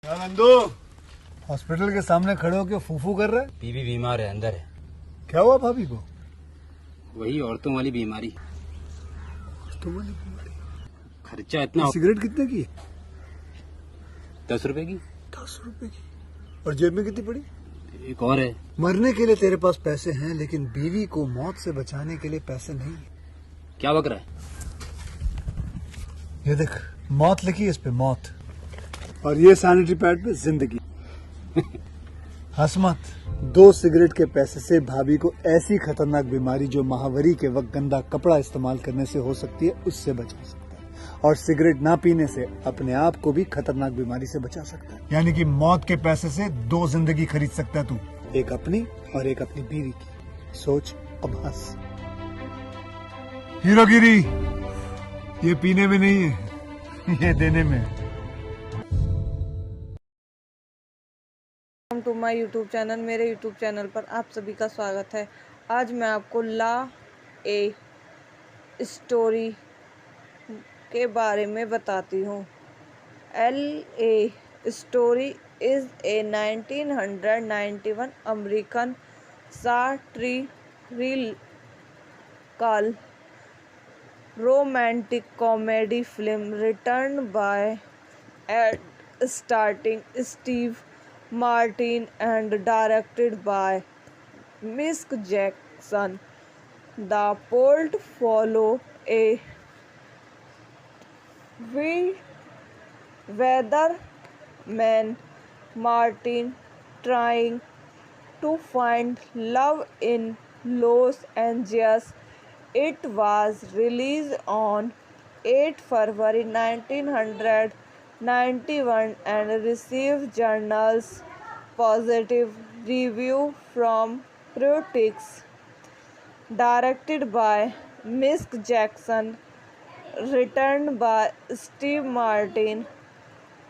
Nandu, hospital के सामने खड़े होकर फूफू कर रहा है। बीवी बीमार है, अंदर है। क्या हुआ भाभी को? वही औरतों वाली बीमारी। खर्चा इतना। सिगरेट कितने की? 10 रुपए की। 10 रुपए की। और जेब में कितनी पड़ी? एक और है। मरने के लिए तेरे पास पैसे हैं, लेकिन बीवी को मौत से बचाने के लिए पैसे नहीं है। क्या बक रहा है? ये देख, मौत लिखी है इस पे, मौत। और ये सैनिटरी पैड पे जिंदगी। हंस मत। 2 सिगरेट के पैसे से भाभी को ऐसी खतरनाक बीमारी जो महावरी के वक्त गंदा कपड़ा इस्तेमाल करने से हो सकती है, उससे बचा सकता है। और सिगरेट ना पीने से अपने आप को भी खतरनाक बीमारी से बचा सकता है। यानी कि मौत के पैसे से 2 जिंदगी खरीद सकता है तू, एक अपनी और एक अपनी बीवी की। सोच, अब हंस। हीरोगिरी ये पीने में नहीं है, ये देने में है। To my YouTube channel. मेरे यूट्यूब चैनल पर आप सभी का स्वागत है। आज मैं आपको ला ए स्टोरी के बारे में बताती हूँ। L A story is a 1991 American satirical romantic comedy film written by and starring Steve Martin and directed by Mick Jackson. The plot follows a weatherman Martin trying to find love in Los Angeles. It was released on 8 February 1991 and received journals positive review from critics. Directed by Mick Jackson, written by Steve Martin,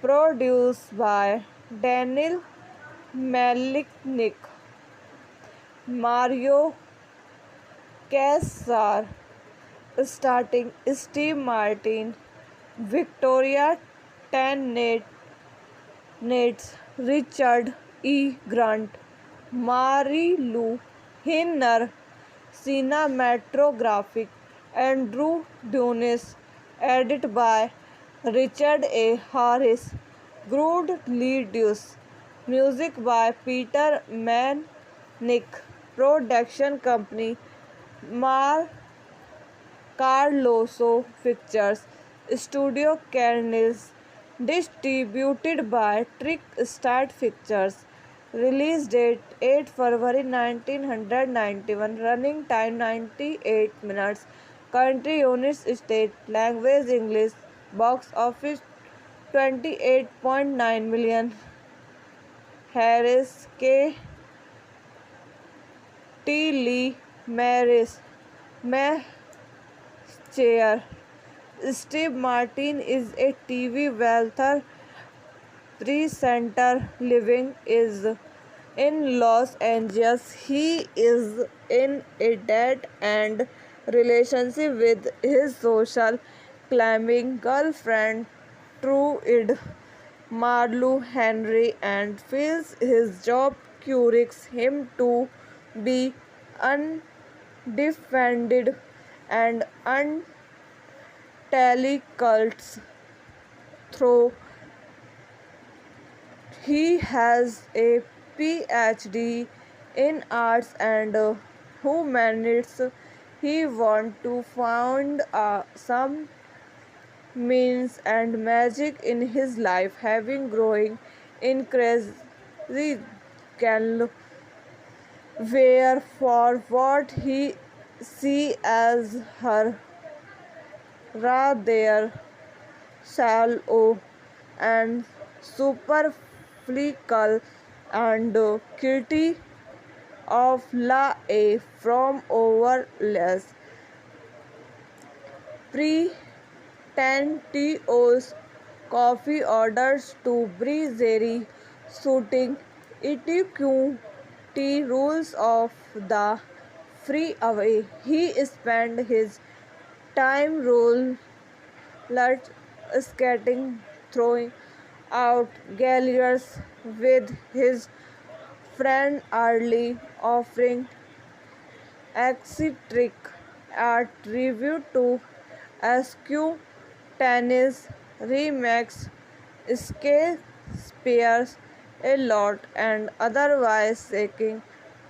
produced by Daniel Malinick, Mario Kassar, starting Steve Martin, Victoria Nates, Richard E. Grant, Mary Lou Hinner, cinematographic Andrew Dunes, edited by Richard A. Harris, Good Leadus, music by Peter Manick, production company Mar Carloso Pictures, Studio Canils, distributed by Trick Start Pictures. Release date 8 February 1991. Running time 98 minutes. Country United States. Language English. Box office 28.9 million. Harris K. T. Lee Maris. Chair. Steve Martin is a TV wealthy presenter living in Los Angeles. He is in a dead-end relationship with his social climbing girlfriend Trude Marlu Henry and feels his job cures him to be undefended and untelecult. Though he has a PhD in arts and humanities, he wants to find some means and magic in his life, having growing increasingly where for what he see as her rather shallow and superficial and kitty of La A from overless pretentious coffee orders to breezery suiting ETQ rules of the freeway. He spent his time roller skating, throwing out galleries with his friend early, offering eccentric art review to SQ tennis remakes Shakespeare's a lot and otherwise seeking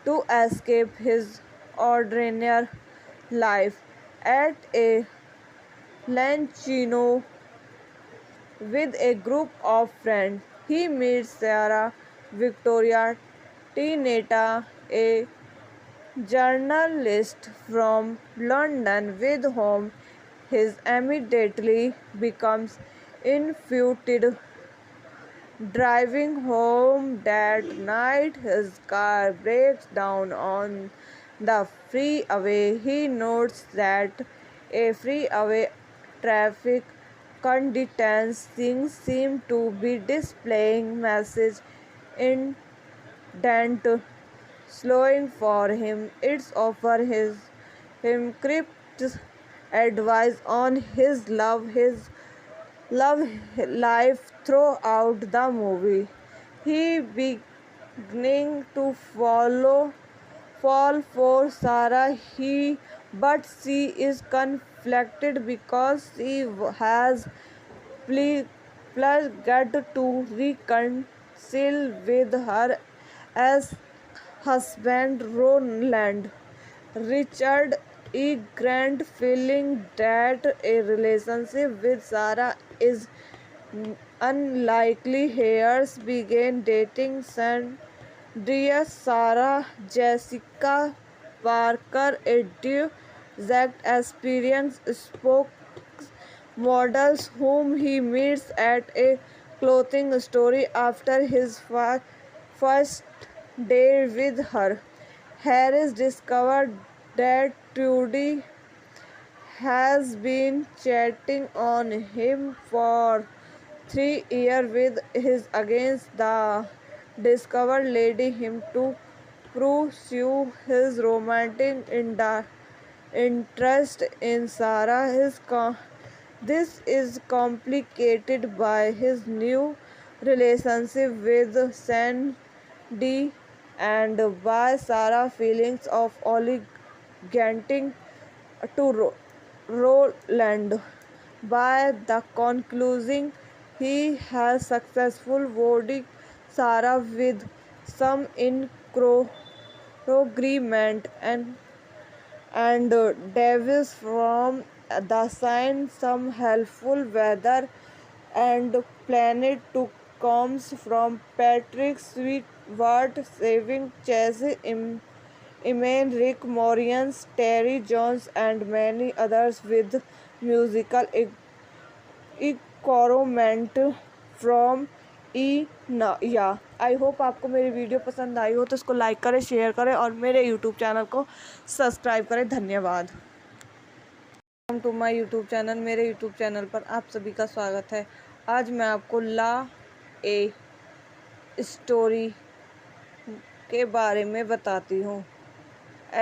to escape his ordinary life at a Lancino with a group of friends. He meets Sarah Victoria Tineta, a journalist from London with whom his immediately becomes infatuated. Driving home that night, his car breaks down on the freeway. He notes that a freeway traffic conditions seem to be displaying message indent slowing for him. It's offer him crypt advice on his love life throughout the movie. He beginning to fall for Sarah. But she is conflicted because she has pledged to reconcile with her as husband Roland. Richard E. Grant, feeling that a relationship with Sarah is unlikely, Hayes began dating Sandria Sarah Jessica Parker, a direct experience spokesmodels whom he meets at a clothing store after his first day with her. Harris discovered that Trudy has been cheating on him for 3 years with his against the discovered lady him to pursue his romantic interest in Sarah. This is complicated by his new relationship with Sandy and by Sarah's feelings of obligating to Roland. By the conclusion, he has successful voting Sarah with some agreement and devils from the sign some helpful weather and planet to comes from Patrick Stewart saving Chase Iman Rick Moranis, Terry Jones and many others with musical encouragement from या I hope आपको मेरी video पसंद आई हो तो इसको like करें, share करें और मेरे यूट्यूब चैनल को सब्सक्राइब करें। धन्यवाद। Welcome to my YouTube channel. मेरे यूट्यूब चैनल पर आप सभी का स्वागत है। आज मैं आपको ला ए स्टोरी के बारे में बताती हूँ।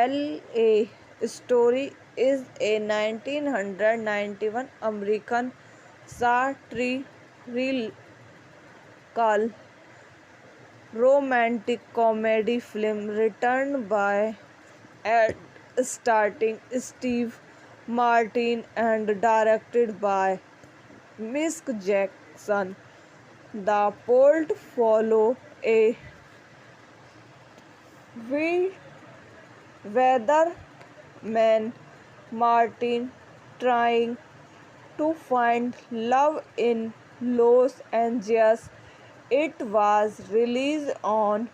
L A story is a 1991 American satirical romantic comedy film written by and starring Steve Martin and directed by Mick Jackson. The plot follows a weatherman Martin trying to find love in Los Angeles. It was released on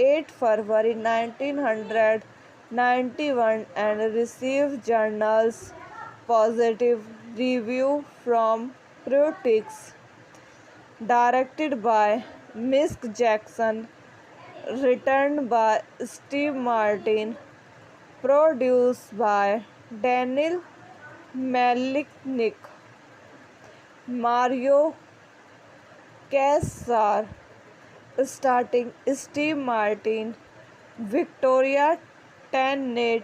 8 February 1991 and received journals positive review from critics. Directed by Mick Jackson, written by Steve Martin, produced by Daniel Malinick, Mario Kassar, starting Steve Martin, Victoria Tennant,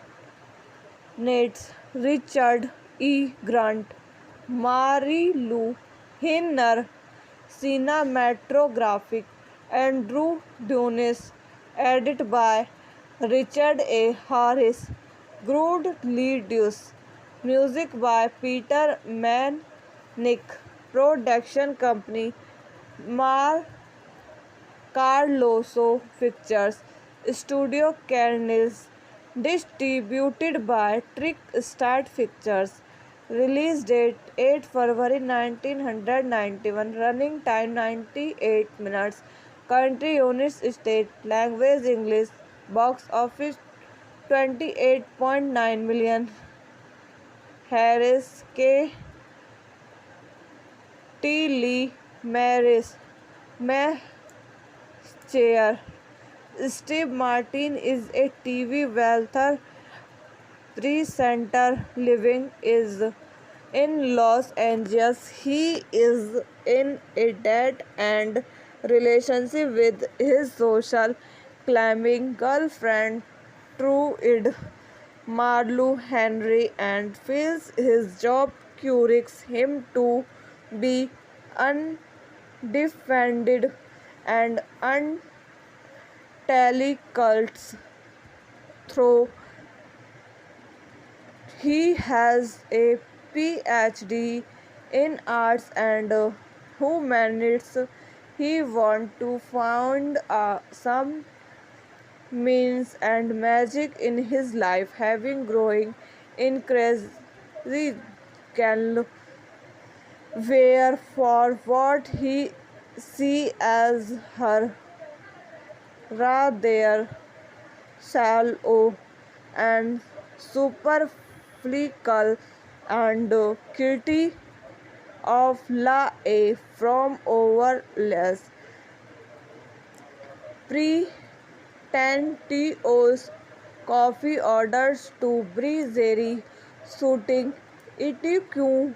Richard E. Grant, Mary Lou Hinner, cinematographic Andrew Dunis, edited by Richard A. Harris, Grood Leadus, music by Peter Manick, production company Mar Carloso Pictures, Studio Canils, distributed by Trick Start Pictures. Release date 8 February 1991. Running time 98 minutes. Country United States. Language English. Box office 28.9 million. Harris K. T. Lee Maris. Meh Chair. Steve Martin is a TV wealthy presenter living is in Los Angeles. He is in a dead-end relationship with his social climbing girlfriend Trude Marlu Henry and feels his job cures him to be undefended and untelecults through he has a PhD in arts and humanities. He wants to find some means and magic in his life, having growing increasingly where for what he see as her rather shallow and superficial and guilty of la a from overless pretentious coffee orders to breezery suiting etiquette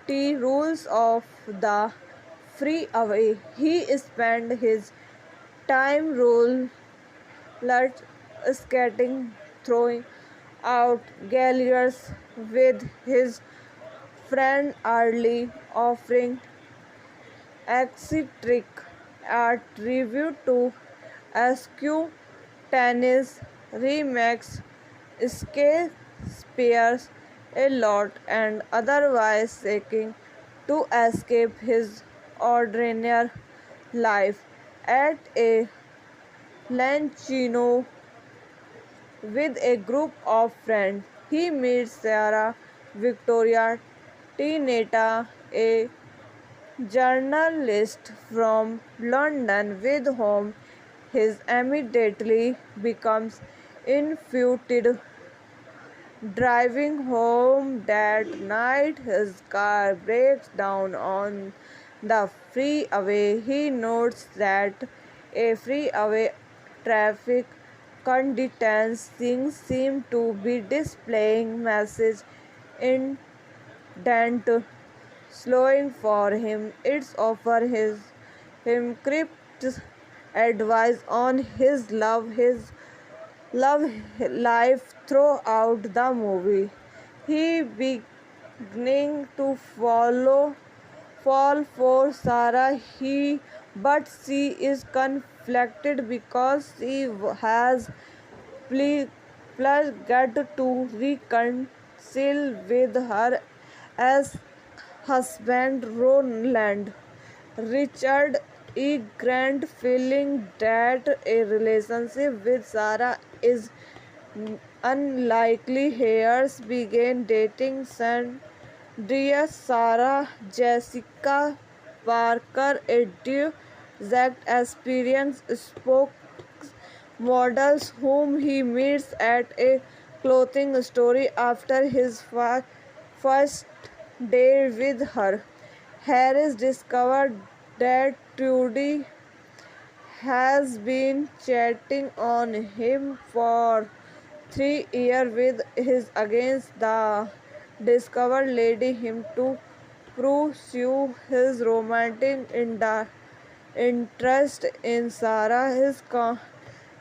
rules of the freeway. He spent his time roller skating, throwing out galleries with his friend early, offering eccentric art review to SQ tennis remakes Shakespeare's a lot and otherwise seeking to escape his ordinary life at a Lancino with a group of friends. He meets Sarah Victoria Tineta, a journalist from London with whom he immediately becomes infatuated. Driving home that night, his car breaks down on the freeway. He notes that a freeway traffic conditions seem to be displaying message indent slowing for him. It's offer him crypt advice on his love life throughout the movie. He beginning to fall for Sarah. But she is conflicted because she has pledged to reconcile with her as husband Roland. Richard E. Grant, feeling that a relationship with Sarah is unlikely, Hayes began dating Sandria Sarah Jessica Parker, a direct experience spokesmodels whom he meets at a clothing store after his first day with her. Harris discovered that Trudy has been cheating on him for 3 years with his against the discovered lady him to pursue his romantic interest in Sarah.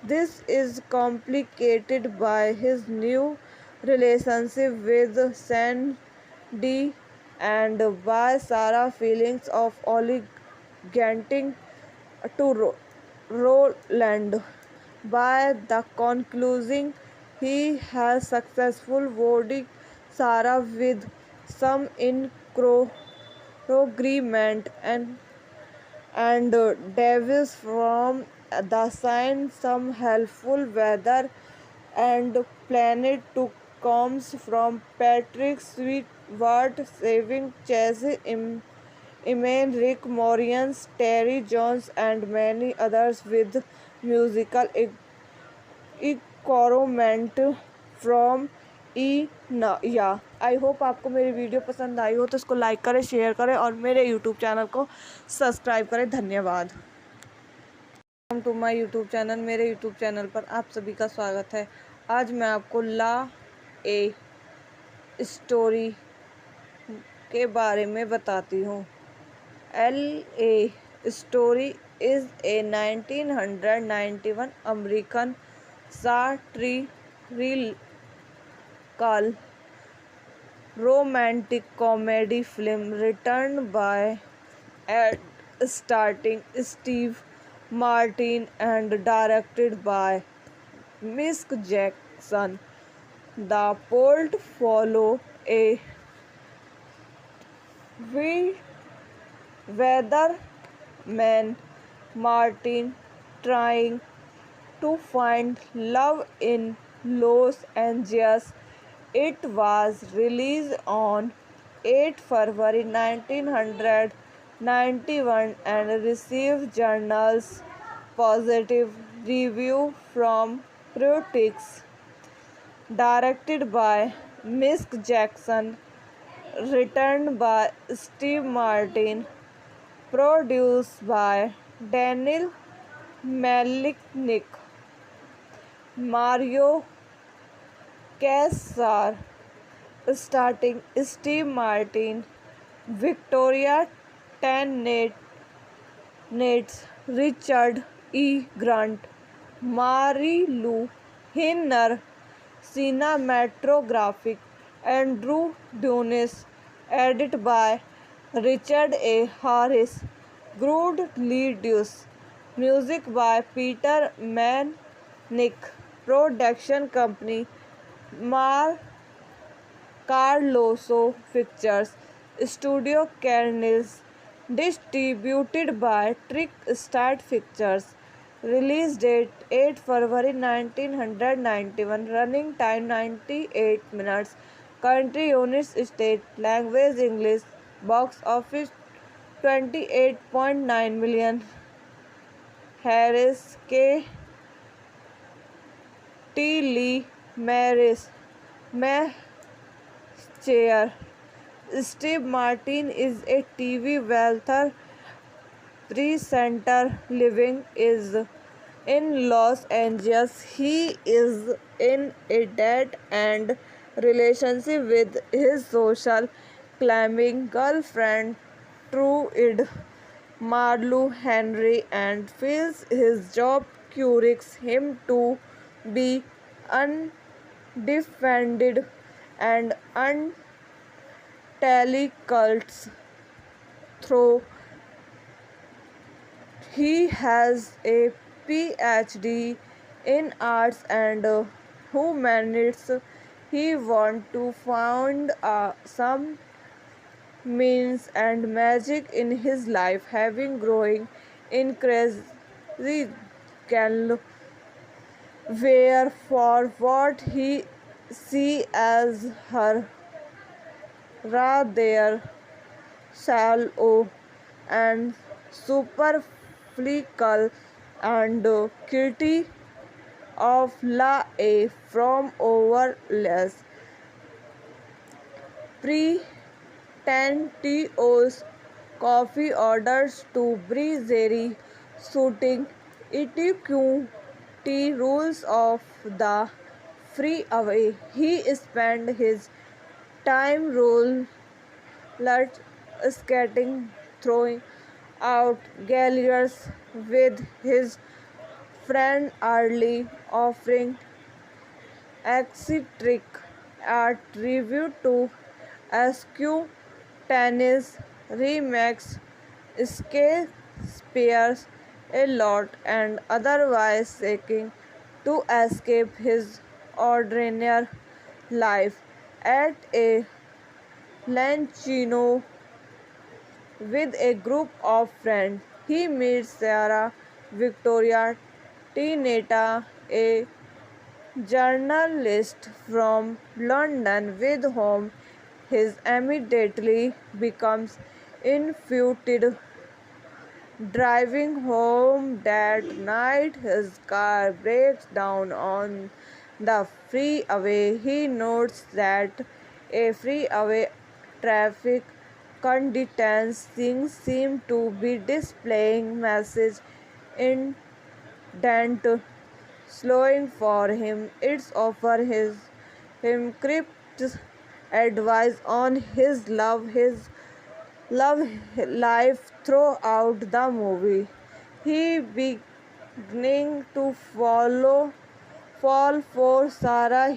This is complicated by his new relationship with Sandy and by Sarah's feelings of getting to Roland. By the conclusion, he has successful body Sarah with some agreement and devils from the sign some helpful weather and planet to comes from Patrick Stewart saving Chase Iman Rick Moranis, Terry Jones and many others with musical encouragement from या I hope आपको मेरी video पसंद आई हो तो इसको like करें, share करें और मेरे यूट्यूब चैनल को सब्सक्राइब करें। धन्यवाद। Welcome to my YouTube channel. मेरे यूट्यूब चैनल पर आप सभी का स्वागत है। आज मैं आपको ला ए स्टोरी के बारे में बताती हूँ। L A story is a 1991 American satirical romantic comedy film written by and starring Steve Martin and directed by Mick Jackson. The plot follows a weatherman Martin trying to find love in Los Angeles. It was released on 8 February 1991 and received journals positive review from critics. Directed by Mick Jackson, written by Steve Martin, produced by Daniel Malinick, Mario Kassar, starting Steve Martin, Victoria Tennant, Richard E. Grant, Marilu Henner, cinematographic Andrew Dunes, edited by Richard A. Harris, Good Leadus, music by Peter Manick, production company Carloso Pictures, Studio Canils, distributed by Trick Start Pictures. Release date 8 February 1991. Running time 98 minutes. Country United States. Language English. Box office 28.9 million. Harris K. T. Lee Maris Chair. Steve Martin is a TV wealthy presenter living in Los Angeles. He is in a dead-end relationship with his social climbing girlfriend Trude Marlu Henry and feels his job cures him to be undefended and untelecult. Though he has a PhD in arts and humanities, he wants to find some means and magic in his life, having growing increasingly where for what he see as her rather shallow and superficial and guilty of la a from overless pretentious coffee orders to breezery suiting etiquette rules of the freeway. He spent his time roller skating, throwing out galleries with his friend early, offering eccentric art review to SQ tennis remakes, skate spares a lot and otherwise seeking to escape his ordinary life. At a Lancino with a group of friends, he meets Sarah Victoria Tineta, a journalist from London with whom his immediately becomes infatuated. Driving home that night, his car breaks down on the freeway. He notes that a freeway traffic conditions seem to be displaying message indent slowing for him. It's offer him crypt advice on his love life throughout the movie. He beginning to fall for Sarah.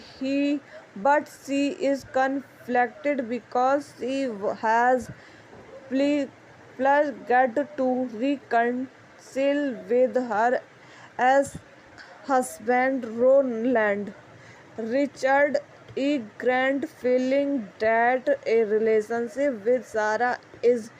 But she is conflicted because she has pledged to reconcile with her as husband Roland. Richard E. Grant, feeling that a relationship with Sarah is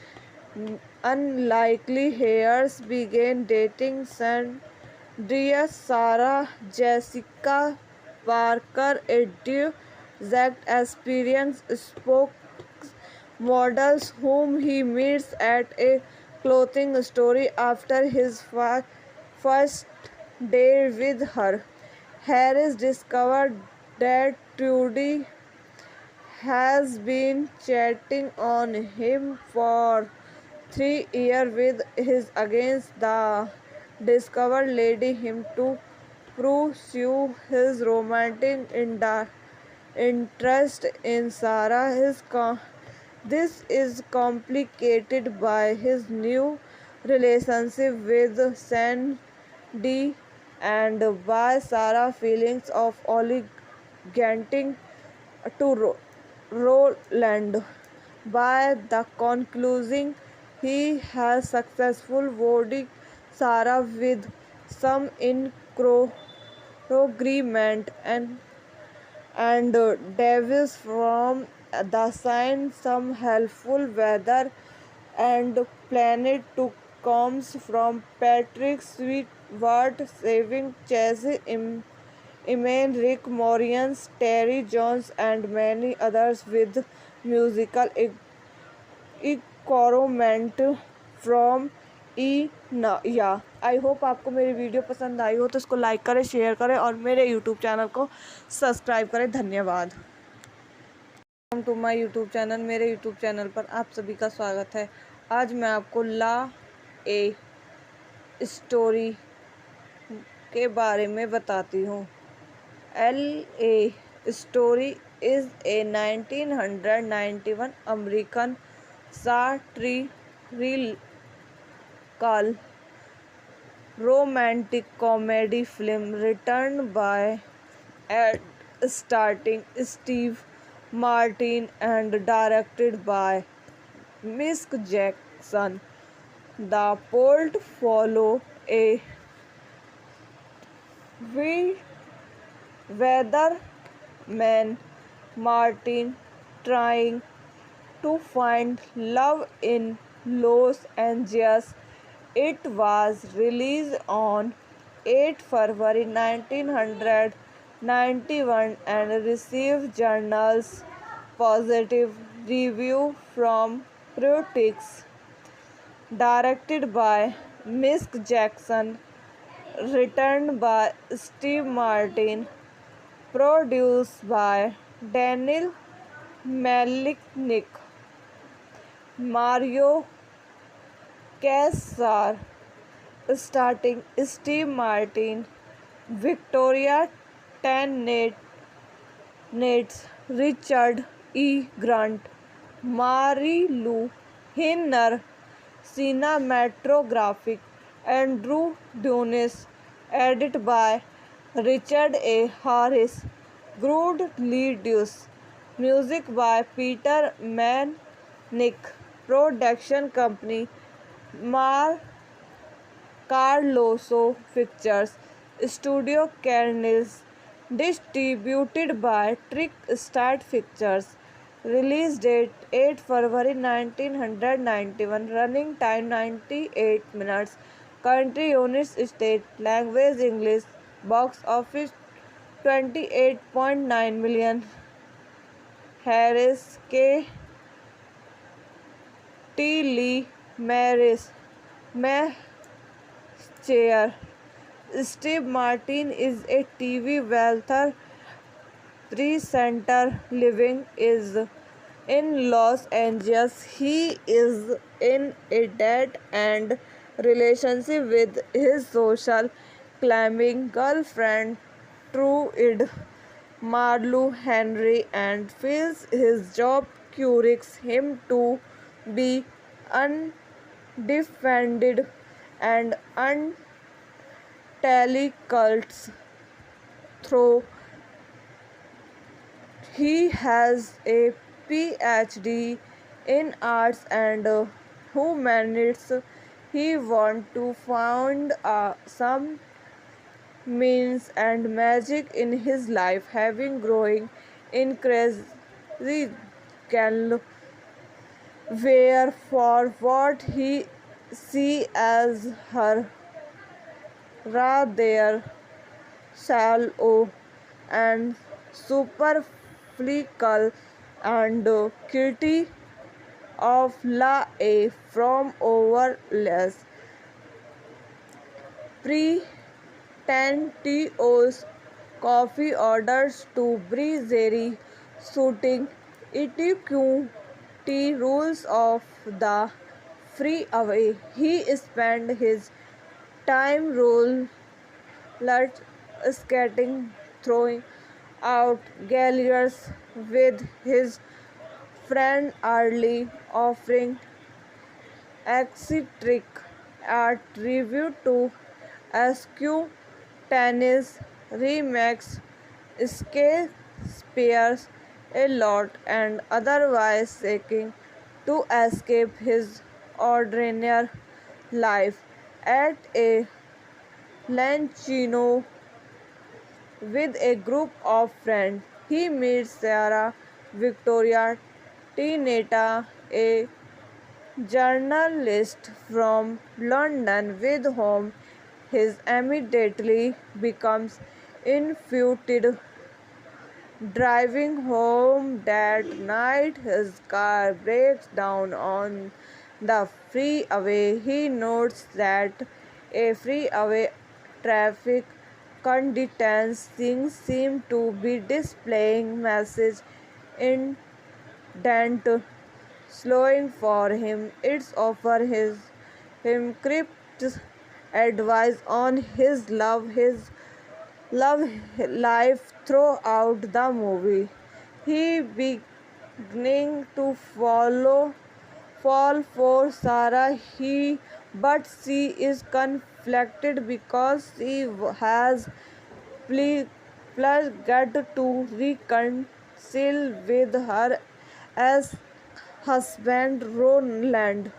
unlikely, Hayes began dating Sandra Sarah Jessica Parker, a direct experience spokesmodel whom he meets at a clothing store after his first day with her. Harris discovered that Trudy has been chatting on him for 3 years with his against the discovered lady him to pursue his romantic interest in Sarah. This is complicated by his new relationship with Sandy and by Sarah's feelings of obligating to Roland. By the conclusion, he has successful voting Sarah with some agreement and devils from the sign some helpful weather and planet to comes from Patrick Stewart saving Chase Iman, Rick Moranis, Terry Jones and many others with musical encouragement from या I hope आपको मेरी video पसंद आई हो तो इसको like करें, share करें और मेरे यूट्यूब चैनल को सब्सक्राइब करें। धन्यवाद। Welcome to my YouTube channel. मेरे यूट्यूब चैनल पर आप सभी का स्वागत है। आज मैं आपको ला ए स्टोरी के बारे में बताती हूँ। A Story is a 1991 American satirical romantic comedy film written by and starring Steve Martin and directed by Mick Jackson. The plot follows a weatherman Martin trying to find love in Los Angeles. It was released on 8 February 1991 and received journals positive review from critics. Directed by Mick Jackson, written by Steve Martin, produced by Daniel Malinick, Mario Kassar, starring Steve Martin, Victoria Tennant, Richard E. Grant, Mary Lou Hinner, cinematographic Andrew Dunes, edited by Richard A. Harris, Good Leadus, music by Peter Manick, production company Carloso Pictures Studio Carnels, distributed by Trickstar Pictures. Release date 8 February 1991. Running time 98 minutes. Country United States. Language English. Box office 28.9 million. Harris K. T. Lee Maris. Chair. Steve Martin is a TV wealthy presenter living is in Los Angeles. He is in a dead-end relationship with his social climbing girlfriend Trude Marlu Henry and feels his job cures him to be undefended and cults through he has a PhD in arts and humanities. He wants to find some means and magic in his life, having growing increasingly where for what he see as her rather shallow and superficial and guilty of la a from overless pretentious coffee orders to breezery suiting etiquette rules of the freeway. He spent his time roller skating, throwing out galleries with his friend early, offering eccentric art review to SQ tennis remakes, Shakespeare's a lot, and otherwise seeking to escape his ordinary life at a Lancino with a group of friends. He meets Sarah Victoria Tineta, a journalist from London, with whom he immediately becomes infatuated. Driving home that night, his car breaks down on the freeway. He notes that a freeway traffic conditions seem to be displaying message indent slowing for him. It's offer him cryptic advice on his love life throughout the movie. He beginning to fall for Sarah. But she is conflicted because she has pledged to reconcile with her as husband Roland.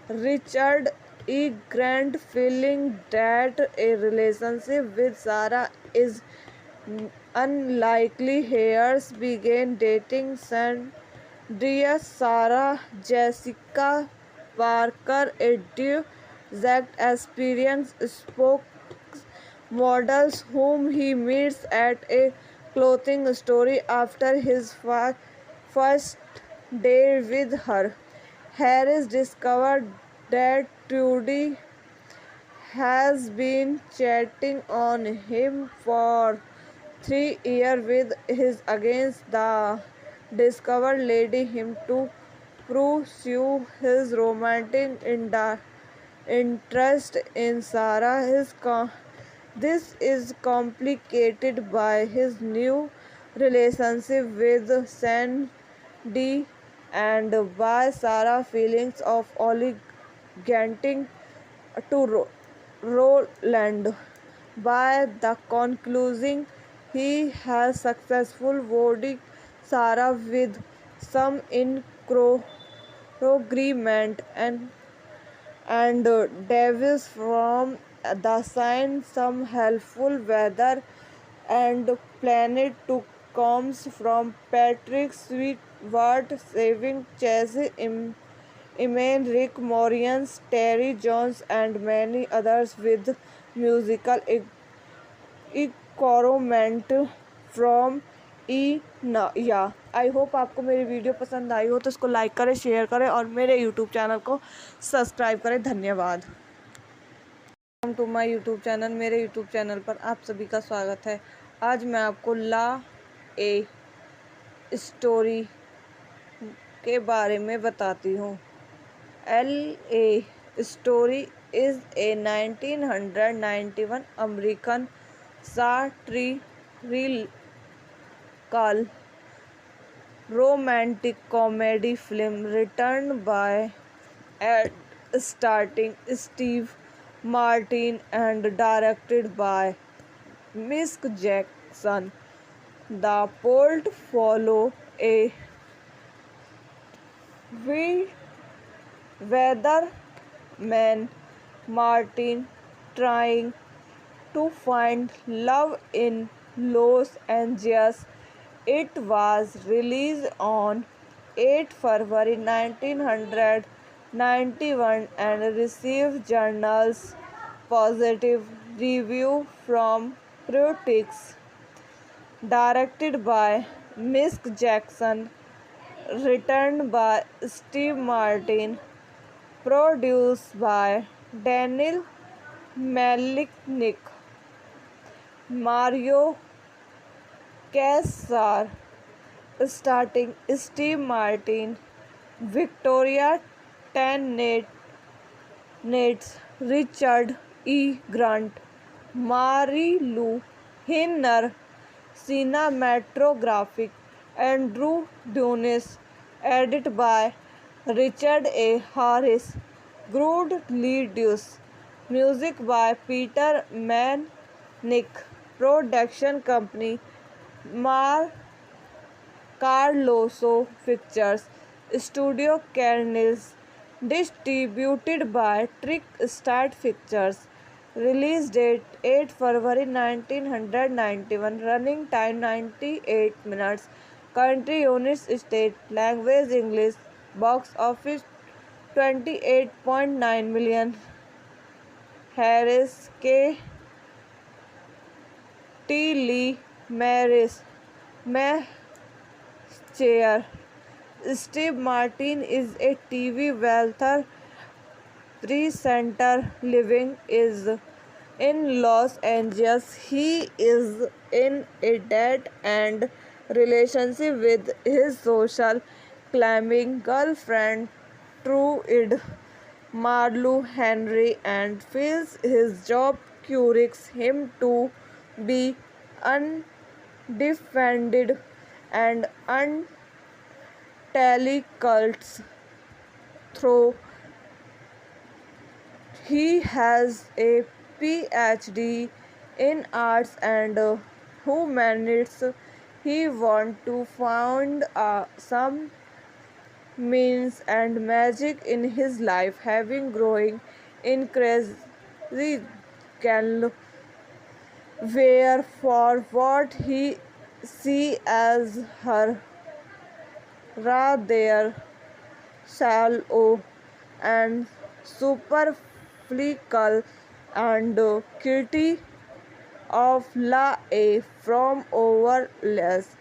Richard E. Grant, feeling that a relationship with Sarah is unlikely, Hayes began dating Sandra Sarah Jessica Parker, a direct experience spokesmodel whom he meets at a clothing store after his first day with her. Harris discovered that Trudy has been cheating on him for 3 years with his against the discovered lady him to pursue his romantic interest in Sarah. This is complicated by his new relationship with Sandy and by Sarah's feelings of obligating to Roland. By the conclusion, he has successful boarding Sarah with some agreement and and devils from the sign, some helpful weather and planet to comes from Patrick Stewart, saving Chase Iman, Rick Moranis, Terry Jones, and many others with musical encouragement from ई या। I hope आपको मेरी video पसंद आई हो तो इसको like करें, share करें और मेरे यूट्यूब चैनल को सब्सक्राइब करें। धन्यवाद। Welcome to my YouTube channel. मेरे यूट्यूब चैनल पर आप सभी का स्वागत है। आज मैं आपको ला ए स्टोरी के बारे में बताती हूँ। L A story is a 1991 American satirical romantic comedy film written by and starring Steve Martin and directed by Mick Jackson. The plot follows a weatherman Martin trying to find love in Los Angeles. It was released on 8 February 1991 and received journals positive review from critics. Directed by Mick Jackson, written by Steve Martin, produced by Daniel Malinick, Mario Casar, starting Steve Martin, Victoria Tennant, Richard E. Grant, Mary Lou Hinner, cinematographic Andrew Dunes, edited by Richard A. Harris, Good Leadus, music by Peter Manick, production company Carloso Pictures, Studio Canals, distributed by Trickstar Pictures. Release date 8 February 1991, running time 98 minutes, country United States, language English, box office 28.9 million. Harris K. T. Lee Maris Chair. Steve Martin is a TV weather presenter living in Los Angeles. He is in a dead-end relationship with his social climbing girlfriend Trude Marlowe Henry and feels his job cures him to be undefended and untalented. Though he has a PhD in arts and humanities, he wants to find some means and magic in his life, having growing increasingly where for what he see as her rather shallow and superficial and critique of La A from overless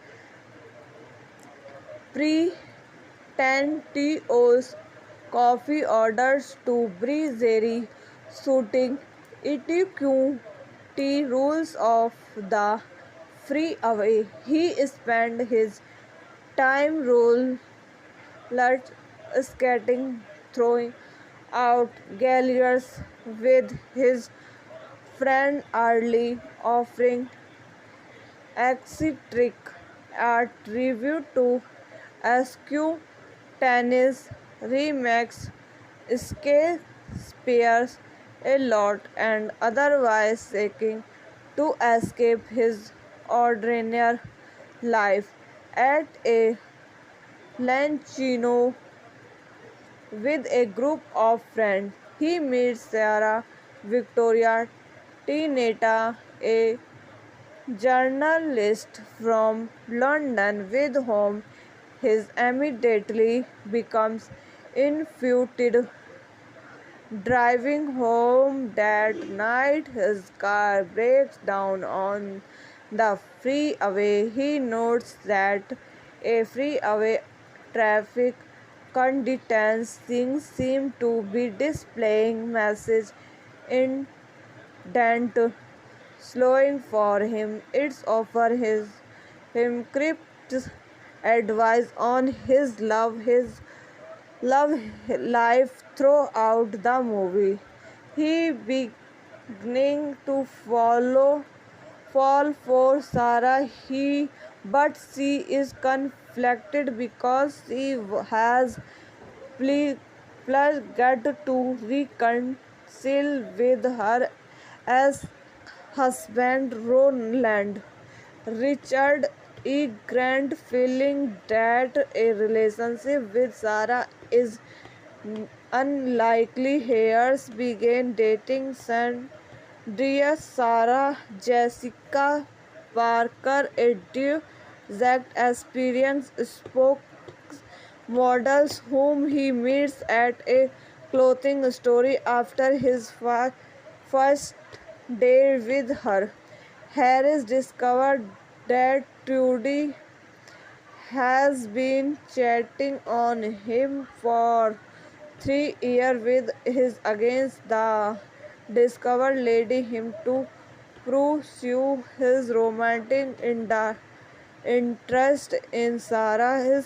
pretentious coffee orders to breezy shooting etiquette rules of the freeway. He spent his time roller skating, throwing out galleries with his friend Early, offering eccentric art review to SQ tennis remakes Shakespeare's a lot and otherwise seeking to escape his ordinary life. At a luncheon with a group of friends, he meets Sarah Victoria Tineta, a journalist from London with whom his immediately becomes infatuated. Driving home that night, his car breaks down on the freeway. He notes that a freeway traffic conditions seem to be displaying message indent slowing for him. It's offer him crypt advice on his love life throughout the movie. He beginning to fall for Sarah, but she is conflicted because she has pledged to reconcile with her as husband Roland. Richard E. Grant, feeling that a relationship with Sarah is unlikely, Hayes began dating Sandra Sarah Jessica Parker, a direct experience spokesmodel whom he meets at a clothing store after his first day with her. Harris discovered that Trudy has been cheating on him for 3 years with his against the discovered lady him to pursue his romantic interest in Sarah.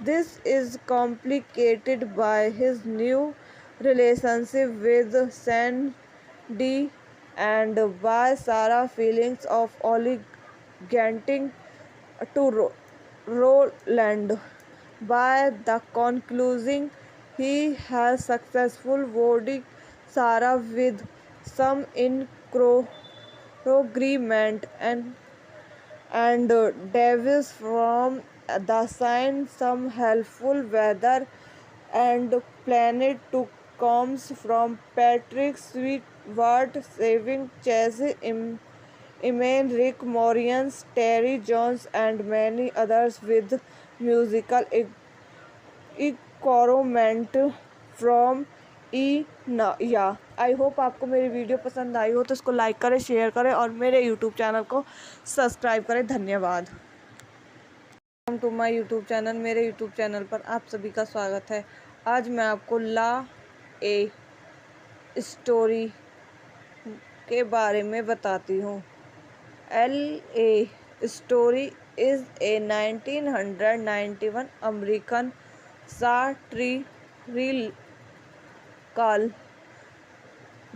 This is complicated by his new relationship with Sandy and by Sarah's feelings of obligating to Roland. By the conclusion, he has successful voting Sarah with some agreement and Davis from the sign some helpful weather and planet to comes from Patrick Stewart saving Chase Eman, Rick Moranis, Terry Jones and many others with musical encouragement from या I hope आपको मेरी video पसंद आई हो तो इसको like करें, share करें और मेरे यूट्यूब चैनल को सब्सक्राइब करें। धन्यवाद। Welcome to my YouTube channel. मेरे यूट्यूब चैनल पर आप सभी का स्वागत है। आज मैं आपको ला ए स्टोरी के बारे में बताती हूँ। L A story is a 1991 American satirical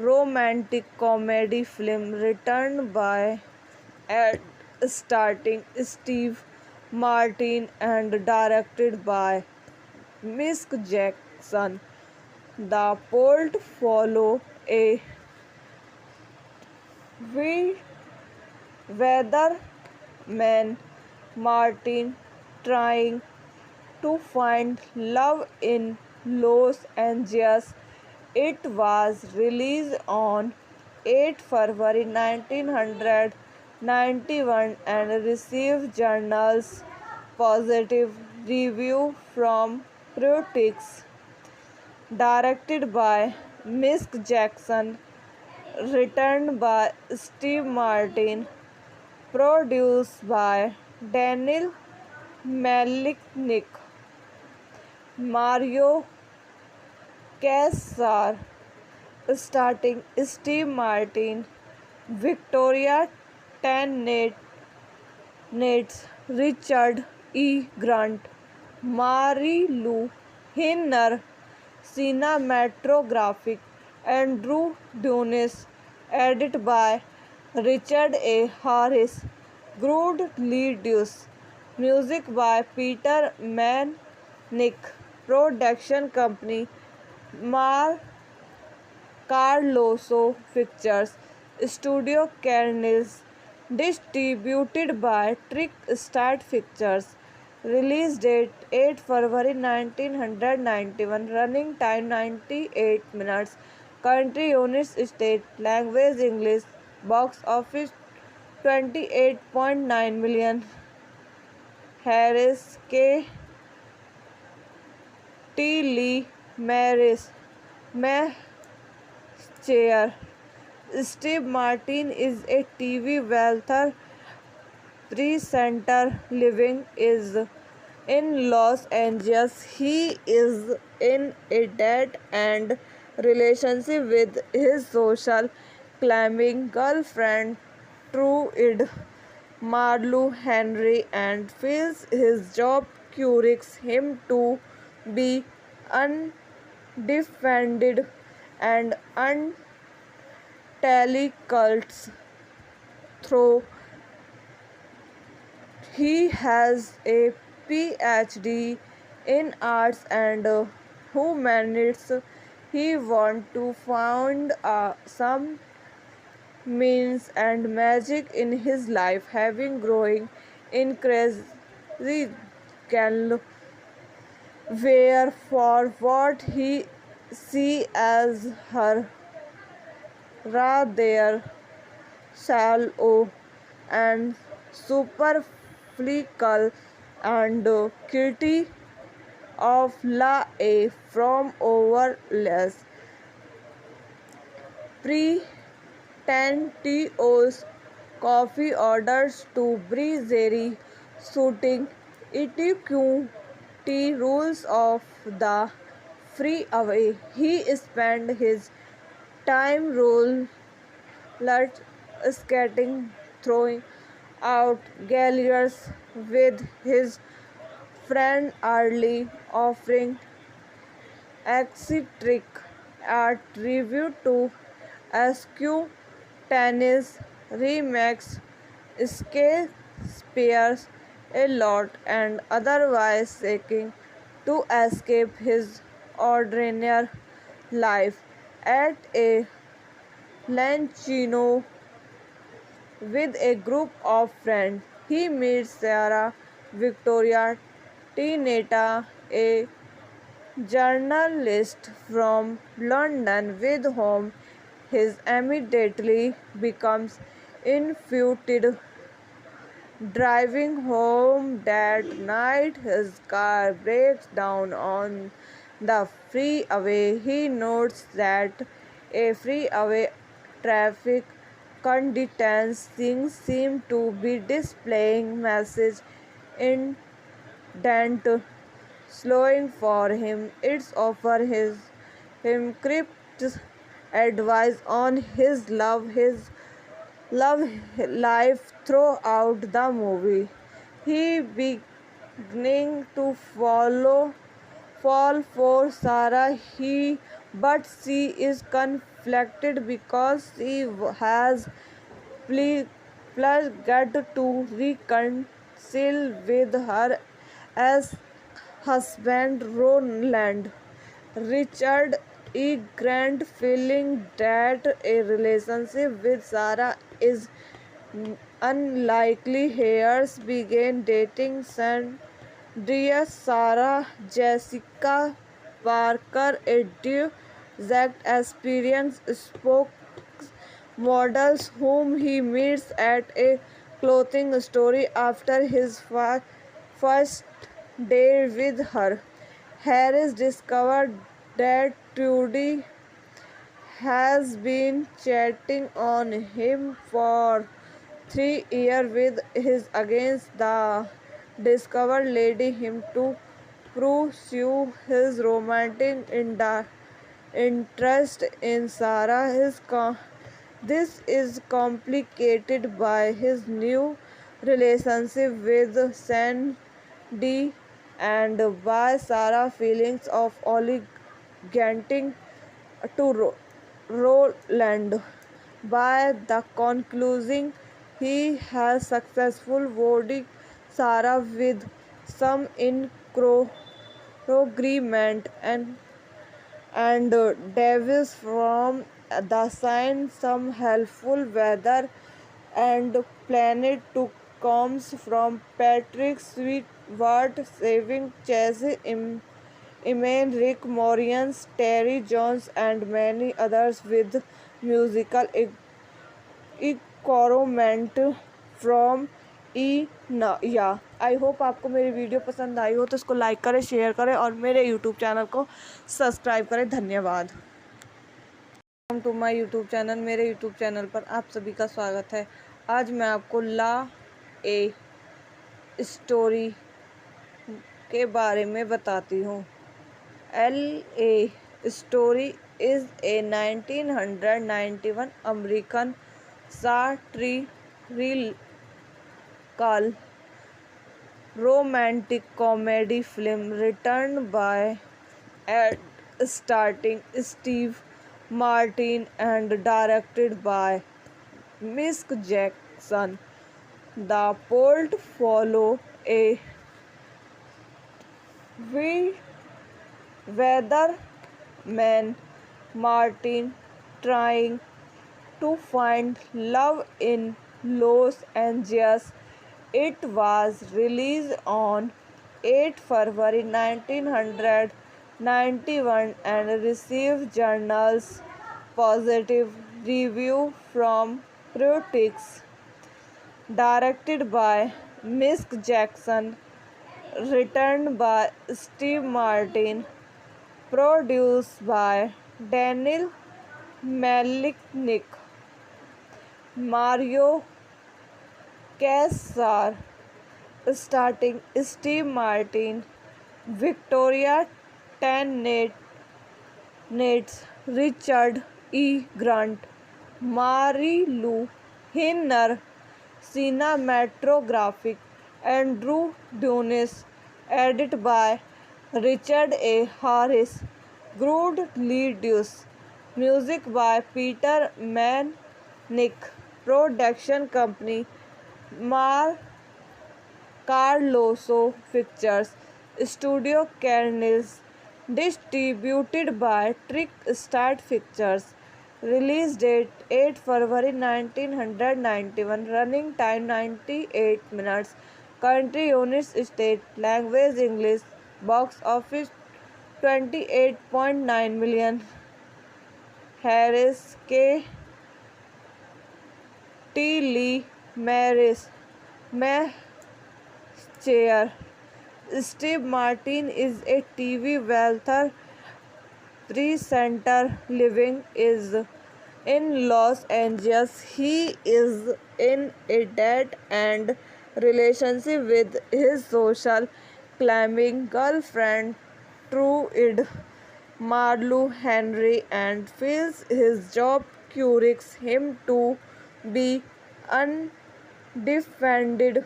romantic comedy film written by and starring Steve Martin and directed by Mick Jackson. The plot follows a weatherman Martin trying to find love in Los Angeles. It was released on 8 February 1991 and received journals positive review from critics. Directed by Mick Jackson, written by Steve Martin, produced by Daniel Malinick, Mario Kassar, starring Steve Martin, Victoria Tennant, Richard E. Grant, Mary Lou Hinner, cinematographic Andrew Dunes, edited by Richard A. Harris, Good Leadus, music by Peter Manick, production company Carloso Pictures, Studio Canals, distributed by Trick Start Pictures. Release date 8 February 1991. Running time 98 minutes. Country units state language English. Box office 28.9 million. Harris K. T. Lee Maris. Meh Chair. Steve Martin is a TV wealthy presenter living is in Los Angeles. He is in a dead-end relationship with his social climbing girlfriend Trude Marlu Henry and feels his job cures him to be undefended and untally cults through he has a PhD in arts and humanities. He wants to find some means and magic in his life, having growing increasingly where for what he see as her rather shallow and superficial and kitty of La A from overless pretentious coffee orders to breezery suiting ETQT rules of the freeway. He spent his time roller skating, throwing out galleries with his friend Early, offering eccentric art review to SQ Tennis Remax Shakespeare's a lot and otherwise seeking to escape his ordinary life at a Lancino with a group of friends. He meets Sarah Victoria Tineta, a journalist from London with whom he immediately becomes infatuated. Driving home that night, his car breaks down on the freeway. He notes that a freeway traffic conditions seem to be displaying message indent slowing for him. It's offer him crypt advice on his love life throughout the movie. He beginning to fall for Sarah. But she is conflicted because she has pledged to reconcile with her as husband Roland. Richard E. Grant, feeling that a relationship with Sarah is unlikely, Hayes began dating Sandria Sarah Jessica Parker, a direct experience spokesmodels whom he meets at a clothing store after his first day with her. Harris discovered that Trudy has been cheating on him for 3 years with his against the discovered lady him to pursue his romantic interest in Sarah. This is complicated by his new relationship with Sandy and by Sarah's feelings of obligating to Roland. By the conclusion, he has successful voting Sarah with some agreement and devils from the sign some helpful weather and planet to comes from Patrick Stewart, saving Chase Eman, Rick Moranis, Terry Jones, and many others with musical encouragement from या I hope आपको मेरी video पसंद आई हो तो इसको like करें, share करें और मेरे यूट्यूब चैनल को सब्सक्राइब करें। धन्यवाद। Welcome to my YouTube channel. मेरे यूट्यूब चैनल पर आप सभी का स्वागत है। आज मैं आपको ला ए स्टोरी के बारे में बताती हूँ। L A story is a 1991 American satirical romantic comedy film written by and starring Steve Martin and directed by Mick Jackson. The plot follows a weatherman Martin trying to find love in Los Angeles. It was released on 8 February 1991 and received journals positive review from critics. Directed by Mick Jackson, written by Steve Martin, produced by Daniel Malinick, Mario Kassar, starting Steve Martin, Victoria Tennant, Richard E. Grant, Mary Lou Hinner, cinematographic Andrew Dunes, edited by Richard A. Harris, Good Leadus, music by Peter Manick, production company Carloso Pictures, Studio Canils, distributed by Trick Start Pictures. Release date 8 February 1991. Running time 98 minutes. Country United States. Language English. Box office 28.9 million. Harris K. T. Lee Maris Chair. Steve Martin is a TV wealthy presenter living in Los Angeles. He is in a dead-end relationship with his social climbing girlfriend Trude Marlu Henry and feels his job cures him to be undefended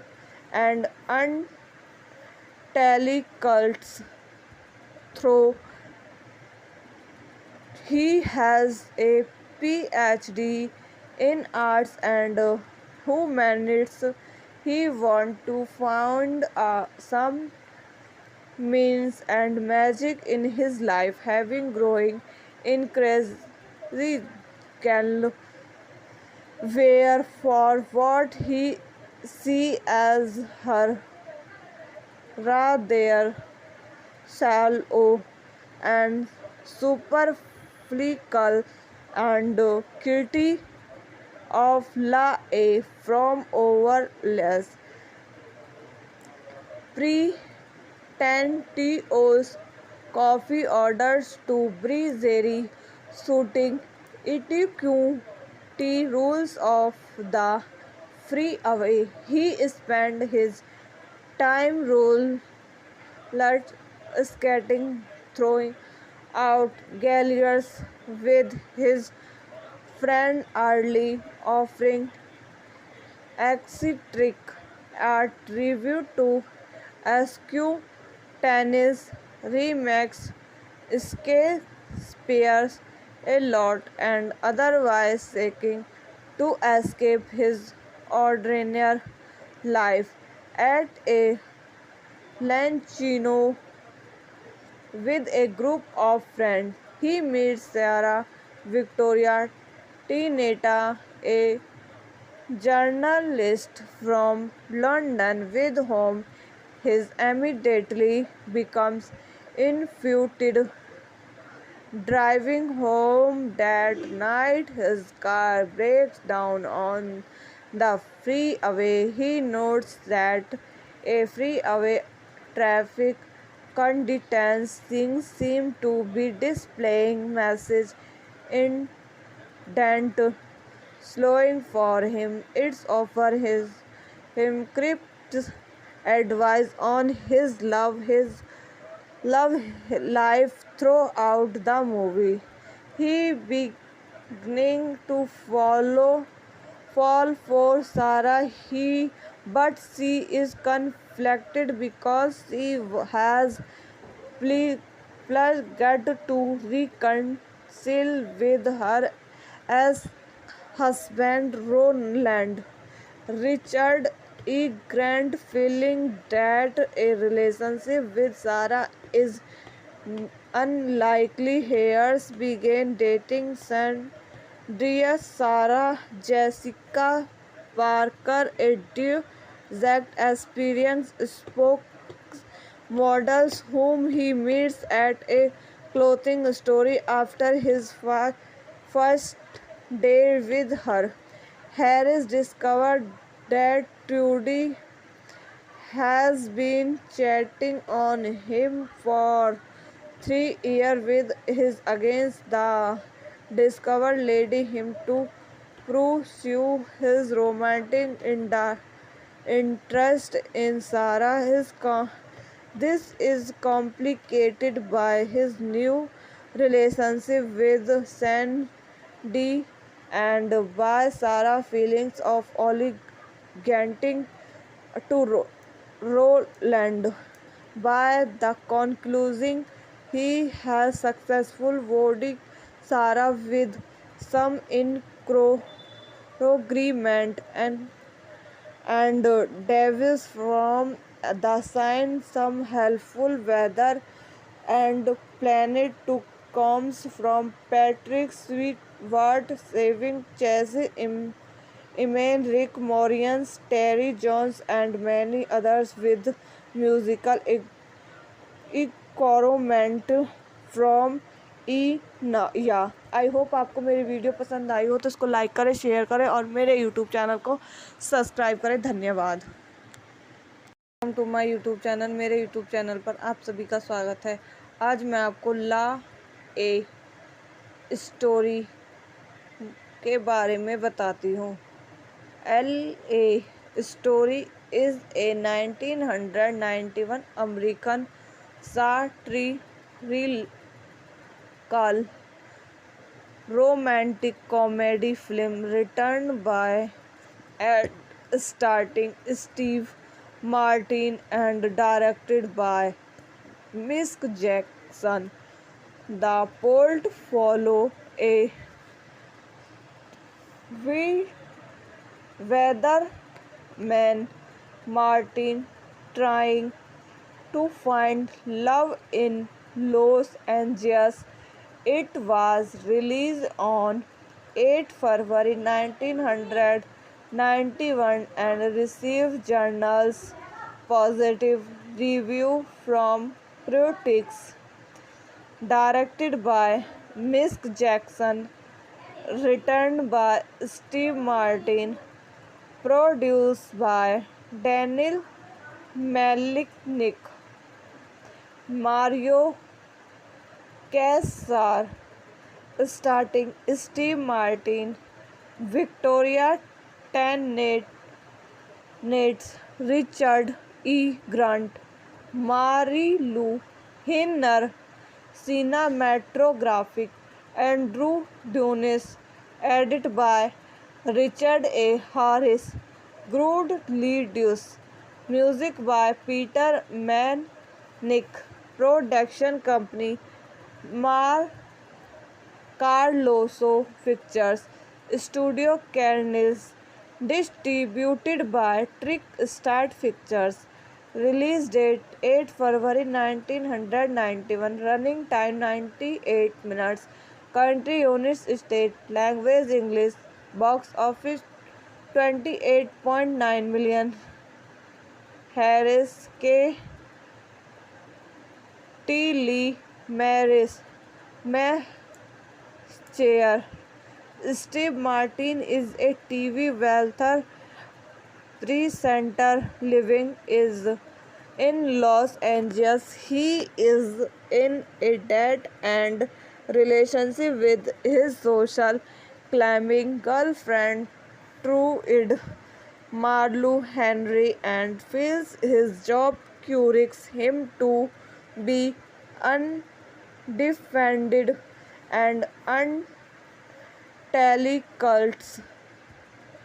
and untelecult. Though he has a PhD in arts and humanities, he wants to find some means and magic in his life, having growing increasingly where for what he see as her rather shallow and superficial and critique of La A from overless pretentious coffee orders to breezy suiting etiquette rules of the freeway. He spent his time roller skating, throwing out galleries with his friend early, offering eccentric art review to SQ tennis remakes Shakespeare's a lot and otherwise seeking to escape his ordinary life. At a luncheon with a group of friends, he meets Sarah Victoria Tineta, a journalist from London, with whom his immediately becomes infatuated. Driving home that night, his car breaks down on the freeway. He notes that a freeway traffic conditions things seem to be displaying message indent slowing for him. It's offer him crypt advice on his love life throughout the movie. He beginning to fall for Sarah. But she is conflicted because she has pledged to reconcile with her as husband Roland. Richard E. Grant, feeling that a relationship with Sarah is unlikely, Hayes began dating Sandria Sarah Jessica Parker, a direct experience spokesmodels whom he meets at a clothing store after his first day with her. Harris discovered that Trudy has been cheating on him for 3 years with his against the discovered lady him to pursue his romantic interest in Sarah. This is complicated by his new relationship with Sandy and by Sarah's feelings of obligating to Roland. By the conclusion, he has successful voting Sarah with some agreement and devils from the sign some helpful weather and planet to comes from Patrick Stewart saving Chase Eman, Rick Moranis, Terry Jones and many others with musical encouragement from या I hope आपको मेरी video पसंद आई हो तो इसको like करें, share करें और मेरे यूट्यूब चैनल को सब्सक्राइब करें। धन्यवाद। Welcome to my YouTube channel. मेरे यूट्यूब चैनल पर आप सभी का स्वागत है। आज मैं आपको ला ए स्टोरी के बारे में बताती हूँ। L A story is a 1991 American satirical romantic comedy film written by and starring Steve Martin and directed by Mick Jackson. The plot follows a weatherman Martin trying to find love in Los Angeles. It was released on 8 February 1991 and received journals positive review from critics. Directed by Mick Jackson, written by Steve Martin, produced by Daniel Malinick, Mario Kassar, starting Steve Martin, Victoria Tennant, Richard E. Grant, Mary Lou Hinner, cinematographic Andrew Dunes, edited by Richard A. Harris, Good Leadus, music by Peter Manick, production company Carloso Pictures, Studio Carnels, distributed by Trick Start Pictures. Release date 8 February 1991. Running time 98 minutes. Country United States. Language English. Box office 28.9 million. Harris K. T. Lee Maris Chair. Steve Martin is a TV wealthy presenter living is in Los Angeles. He is in a dead-end relationship with his social climbing girlfriend Trude Marlu Henry and feels his job cures him to be undefended and untally cults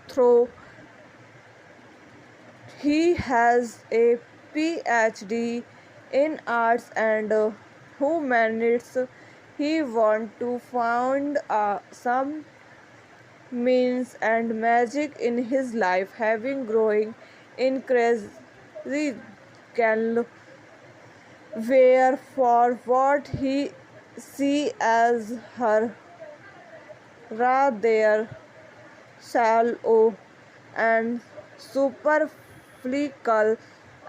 through. He has a PhD in arts and humanities. He wants to find some means and magic in his life, having growing increasingly where for what he see as her rather shallow and superficial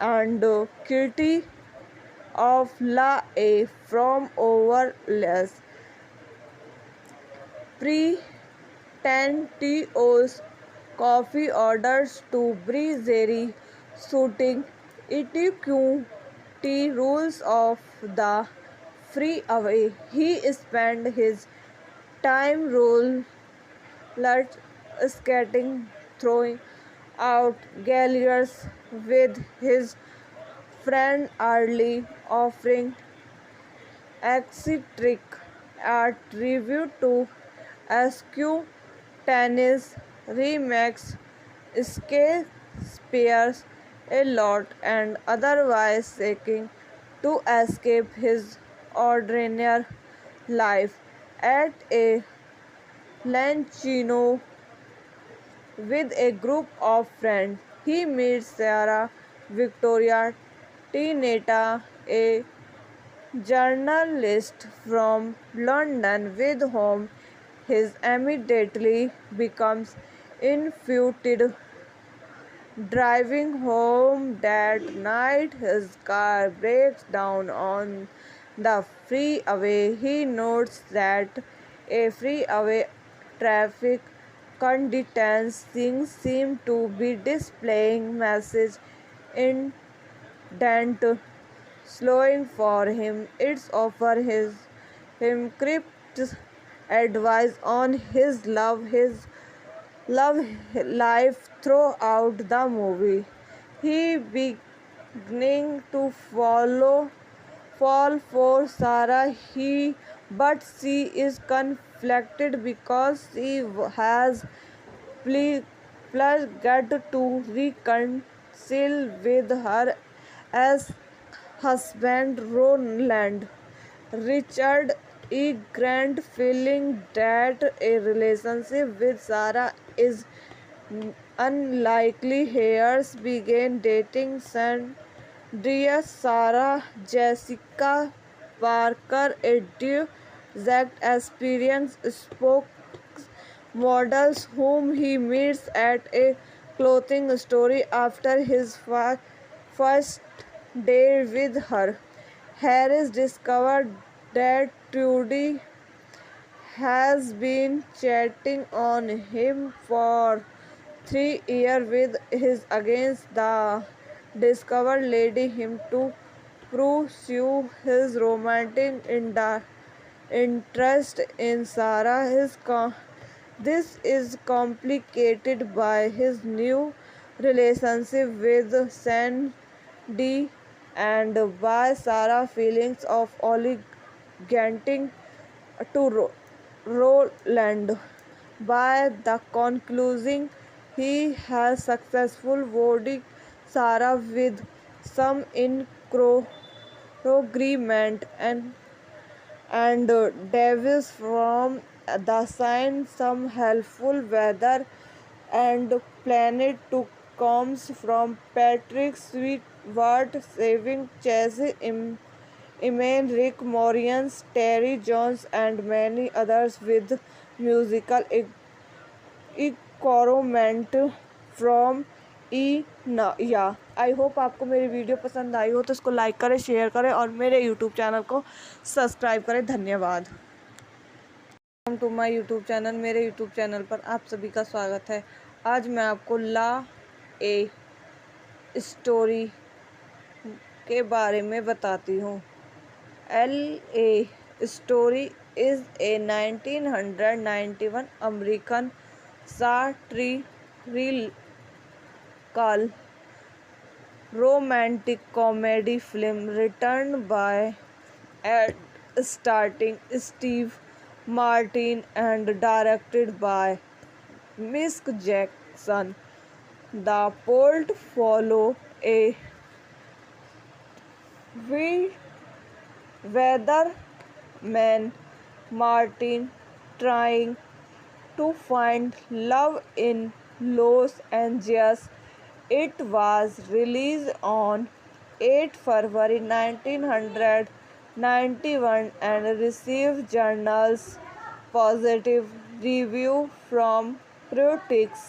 and critique of La A from overless pretentious coffee orders to breezy suiting etiquette rules of the freeway. He spent his time roller skating, throwing out galleries with his friend early, offering eccentric art review to SQ tennis remakes Shakespeare's a lot and otherwise seeking to escape his ordinary life at a Lancino with a group of friends. He meets Sarah Victoria Tineta, a journalist from London with whom his immediately becomes infatuated. Driving home that night, his car breaks down on the freeway. He notes that a freeway traffic conditions things seem to be displaying message indent slowing for him. It's offer him crypt advice on his love life throughout the movie. He beginning to fall for Sarah. But she is conflicted because she has pledged to reconcile with her as husband Roland. Richard E. Grant, feeling that a relationship with Sarah is unlikely, Hayes began dating Sandria Sarah Jessica Parker, a direct experience spokesmodels whom he meets at a clothing store after his first day with her. Harris discovered that Trudy has been cheating on him for 3 years with his against the discovered lady him to pursue his romantic interest in Sarah. This is complicated by his new relationship with Sandy and by Sarah's feelings of obligating to Roland. By the conclusion, he has successful voted Sarah with some agreement and devils from the sign some helpful weather and planet to comes from Patrick Stewart saving Chase Iman Rick Moranis, Terry Jones and many others with musical encouragement from ई या। I hope आपको मेरी video पसंद आई हो तो इसको like करें, share करें और मेरे यूट्यूब चैनल को सब्सक्राइब करें। धन्यवाद। Welcome to my YouTube channel. मेरे यूट्यूब चैनल पर आप सभी का स्वागत है। आज मैं आपको ला ए स्टोरी के बारे में बताती हूँ। L A story is a 1991 American satirical romantic comedy film written by and starring Steve Martin and directed by Mick Jackson. The plot follow a weatherman Martin trying to find love in Los Angeles. It was released on 8 February 1991 and received journals positive review from critics.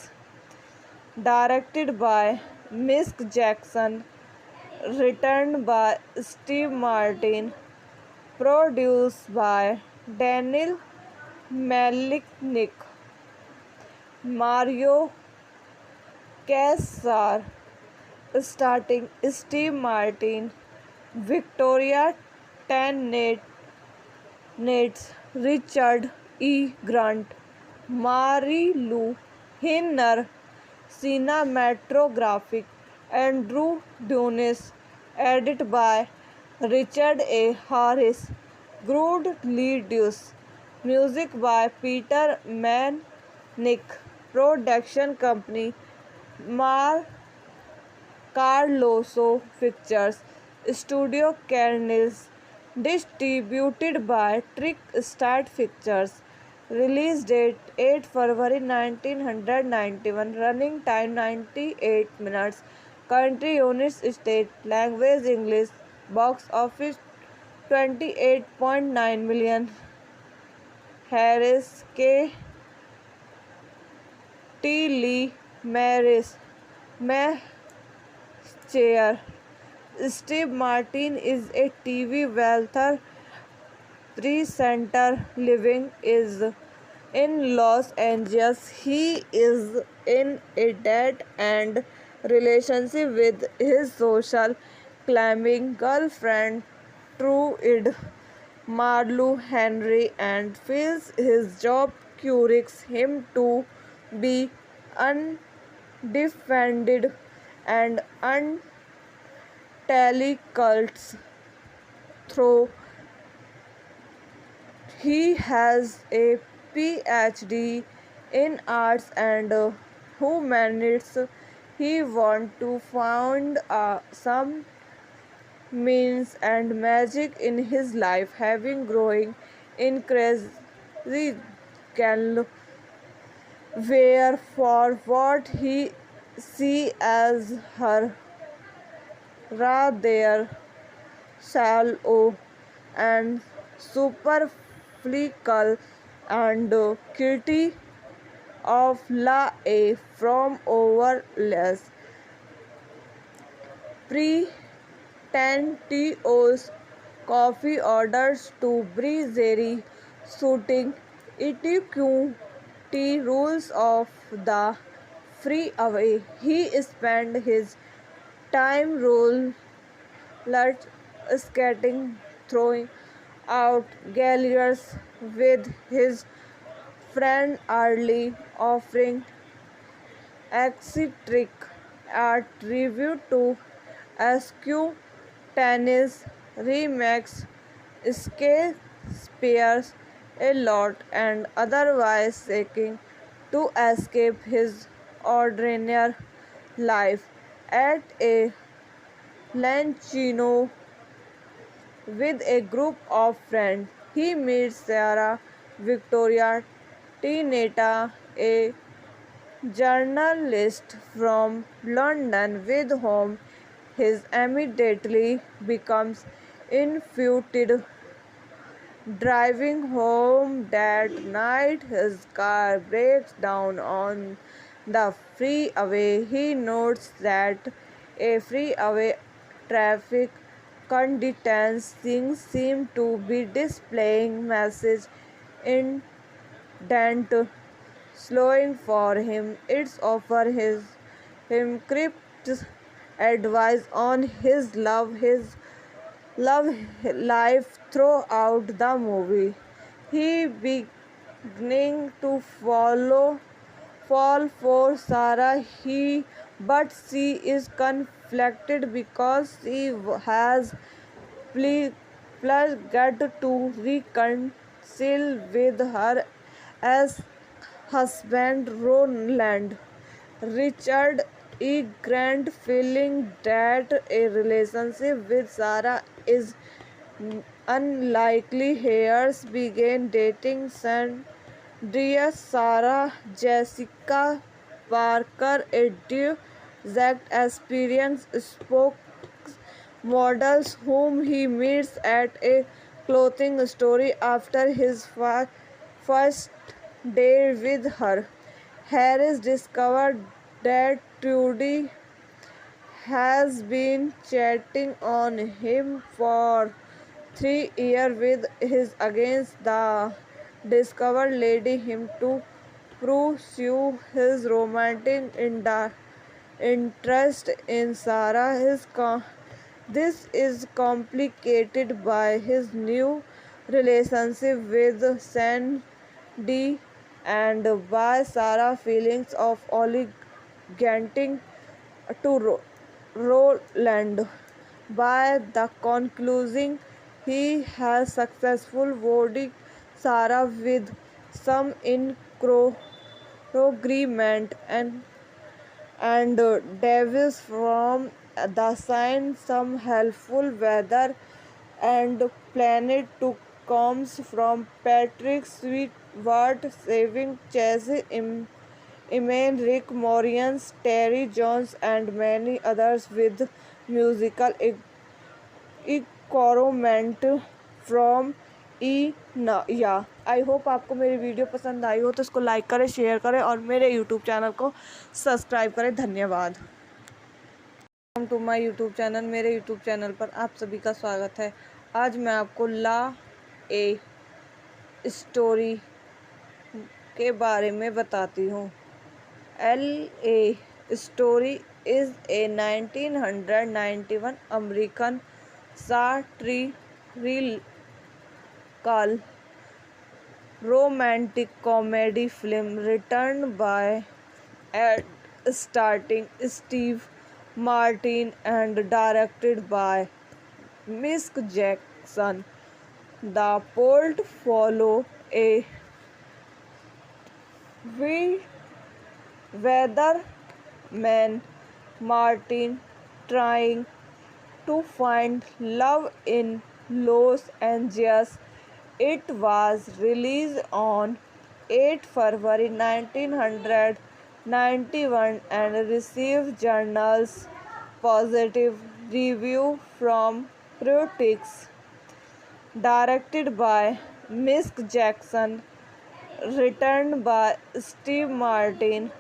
Directed by Mick Jackson, written by Steve Martin, produced by Daniel Malinick, Mario Kassar, starting Steve Martin, Victoria Tennant, Richard E. Grant, Mary Lou Hinner, cinematographic Andrew Dunes, edited by Richard A. Harris, Good Leadus, music by Peter Manick, production company Mar Carloso Pictures, Studio Canils, distributed by Trick Start Pictures. Release date 8 February 1991. Running time 98 minutes. Country United States. Language English. Box office 28.9 million. Harris K. T. Lee Maris Chair. Steve Martin is a TV wealthy presenter living in Los Angeles. He is in a dead-end relationship with his social climbing girlfriend Trude Marlo Henry and feels his job cures him to be undefended and untalented. Though he has a PhD in arts and humanities, he wants to find some means and magic in his life, having growing increasingly aware for what he sees as her rather shallow and superficial and guilty of La A from overless pretentious coffee orders to breezy shooting etiquette rules of the freeway. He spent his time roller skating, throwing out galleries with his friend early, offering eccentric art review to SQ tennis remakes Shakespeare's a lot and otherwise seeking to escape his ordinary life. At a luncheon with a group of friends, he meets Sarah Victoria Tineta, a journalist from London, with whom he immediately becomes infatuated. Driving home that night, his car breaks down on the freeway. He notes that a freeway traffic conditions seem to be displaying message indent slowing for him. It's offer him crypt advice on his love life throughout the movie. He beginning to fall for Sarah. But she is conflicted because she has pledged to reconcile with her as husband Roland. Richard E. Grant, feeling that a relationship with Sarah is unlikely, Hayes began dating Sandra Sarah Jessica Parker, a direct experience spokesmodel whom he meets at a clothing store after his first day with her. Harris discovered that Trudy has been chatting on him for 3 years with his against the discovered lady him to pursue his romantic interest in Sarah. This is complicated by his new relationship with Sandy and by Sarah's feelings of obligating to Roland. By the conclusion, he has successful voting Sarah with some agreement and devils from the sign some helpful weather and planet to comes from Patrick Stewart saving Chase Iman, Rick Moranis, Terry Jones and many others with musical encouragement from या I hope आपको मेरी video पसंद आई हो तो इसको like करें, share करें और मेरे यूट्यूब चैनल को सब्सक्राइब करें। धन्यवाद। Welcome to my YouTube channel. मेरे यूट्यूब चैनल पर आप सभी का स्वागत है। आज मैं आपको ला ए स्टोरी के बारे में बताती हूँ। L A story is a 1991 American satirical romantic comedy film written by and starring Steve Martin and directed by Mick Jackson. The plot follows a weatherman Martin trying to find love in Los Angeles. It was released on 8 February 1991 and received journals positive review from critics. Directed by Mick Jackson, written by Steve Martin,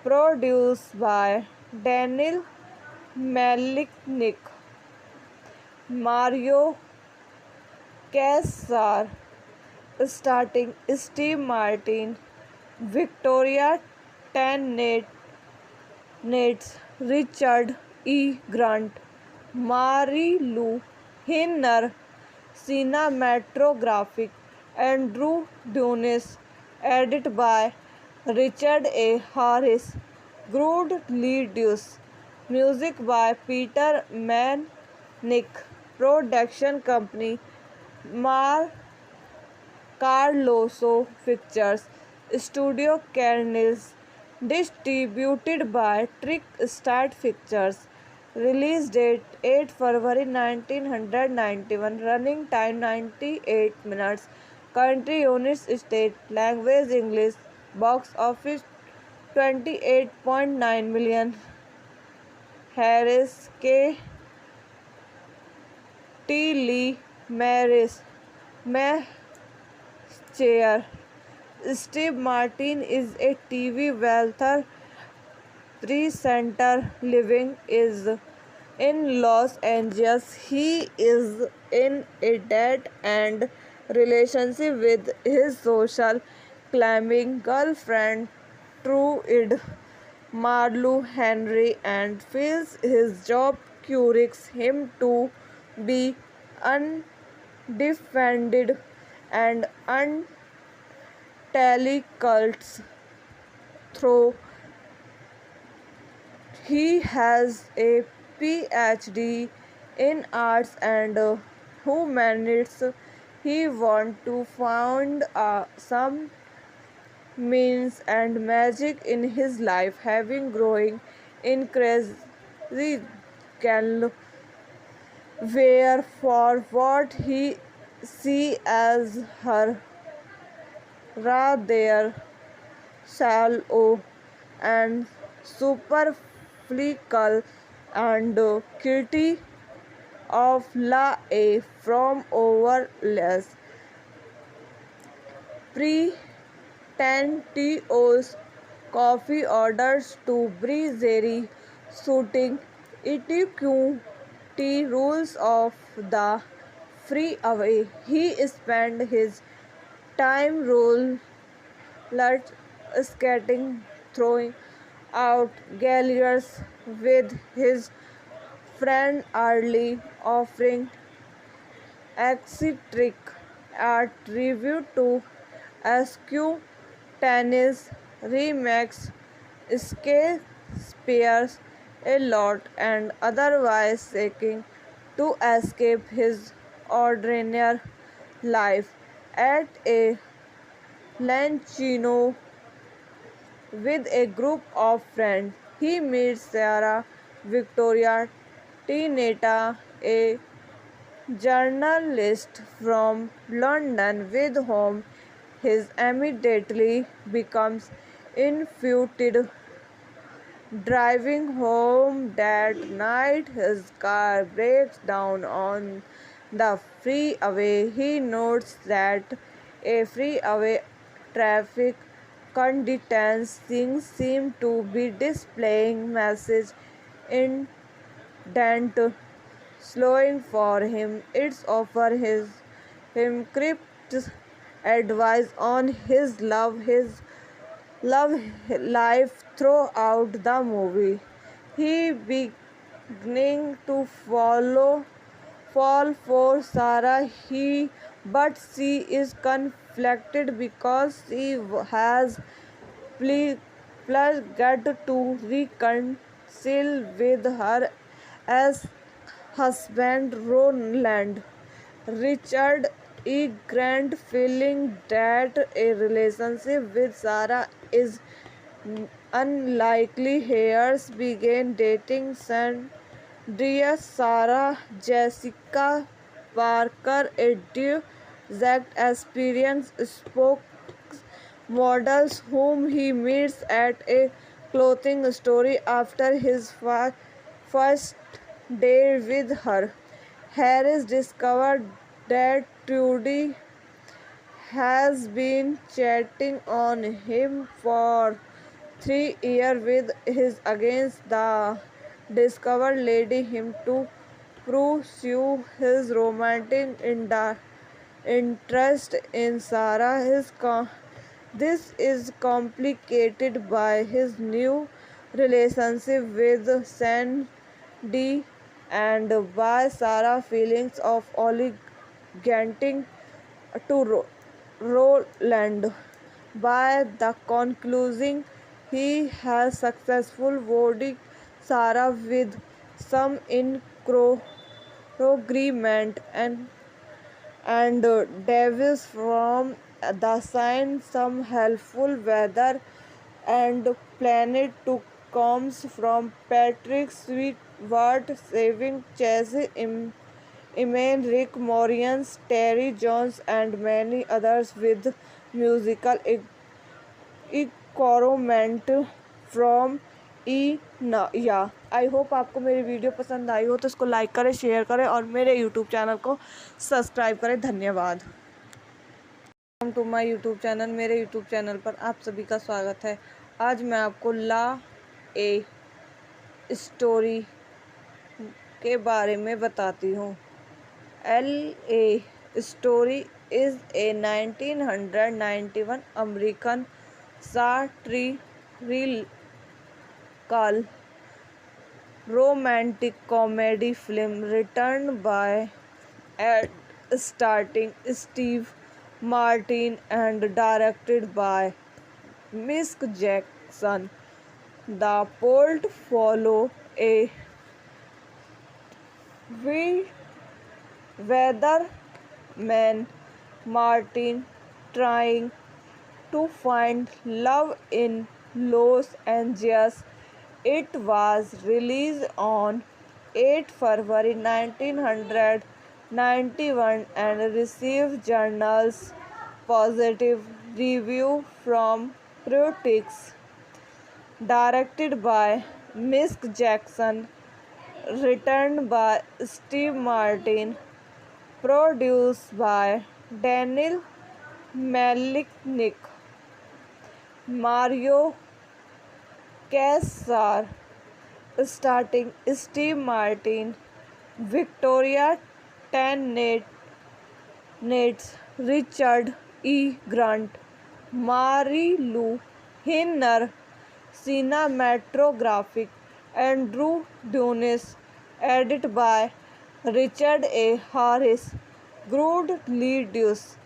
produced by Daniel Malinick, Mario Kassar, starring Steve Martin, Victoria Tennant, Richard E. Grant, Mary Lou Hinner, cinematographic Andrew Dunes, edited by Richard A. Harris, Good Leadus, music by Peter Manick, production company Mar Carloso Pictures, Studio Carnage, distributed by Trick Start Pictures. Release date 8 February 1991. Running time 98 minutes. Country United States. Language English. Box office 28.9 million. Harris K. T. Lee Maris Chair. Steve Martin is a TV weather presenter living is in Los Angeles. He is in a dead-end relationship with his social climbing girlfriend Trude Marlu Henry and feels his job cures him to be undefended and untelecult through. He has a PhD in arts and humanities. He wants to find some means and magic in his life, having growing increasingly where for what he see as her rather shallow and superficial and guilty of la a from overless pretentious coffee orders to breezery suiting etiquette rules of the freeway. He spent his time roller skating, throwing out galleries with his friend Early, offering eccentric art review to SQ tennis remakes Shakespeare's a lot and otherwise seeking to escape his ordinary life at a Lancino with a group of friends. He meets Sarah Victoria Tineta, a journalist from London with whom his immediately becomes infatuated. Driving home that night, his car breaks down on the freeway. He notes that a freeway traffic conditions seem to be displaying message indent slowing for him. It's offer him cryptic advice on his love life throughout the movie. He beginning to fall for Sarah. But she is conflicted because she has pledged to reconcile with her as husband Roland. Richard E. Grant, feeling that a relationship with Sarah is unlikely, Hayes began dating Sandra Sarah Jessica Parker, a direct experience spokesmodel whom he meets at a clothing store after his first day with her. Harris discovered that Trudy has been cheating on him for 3 years with his against the discovered lady him to pursue his romantic interest in Sarah. This is complicated by his new relationship with Sandy and by Sarah's feelings of obligating to Roland. By the conclusion, he has successful boarding Sarah with some agreement and Davis from the sign some helpful weather and planet to comes from Patrick Stewart saving Chase Iman, Rick Moranis, Terry Jones and many others with musical encouragement from या I hope आपको मेरी video पसंद आई हो तो इसको like करें, share करें और मेरे यूट्यूब चैनल को सब्सक्राइब करें। धन्यवाद। Welcome to my YouTube channel. मेरे यूट्यूब चैनल पर आप सभी का स्वागत है। आज मैं आपको ला ए स्टोरी के बारे में बताती हूँ। L A story is a 1991 American satirical romantic comedy film written by and starring Steve Martin and directed by Mick Jackson. The plot follows a weatherman Martin trying to find love in Los Angeles. It was released on 8 February 1991 and received journals positive review from critics. Directed by Mick Jackson, written by Steve Martin, produced by Daniel Malinick, Mario Kassar, starting Steve Martin, Victoria Tennant, Richard E. Grant, Mary Lou Hinner, cinematographic Andrew Dunes, edited by Richard A. Harris, Good Leadus,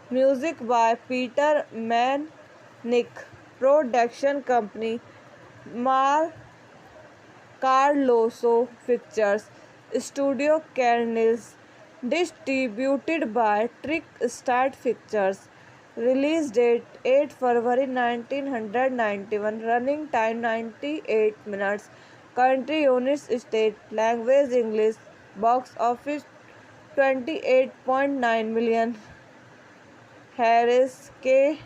music by Peter Manick, production company Mar Carloso Pictures, Studio Cannes, distributed by Trick Start Pictures. Release date 8 February 1991. Running time 98 minutes. Country United States. Language English. Box office 28.9 million. Harris K.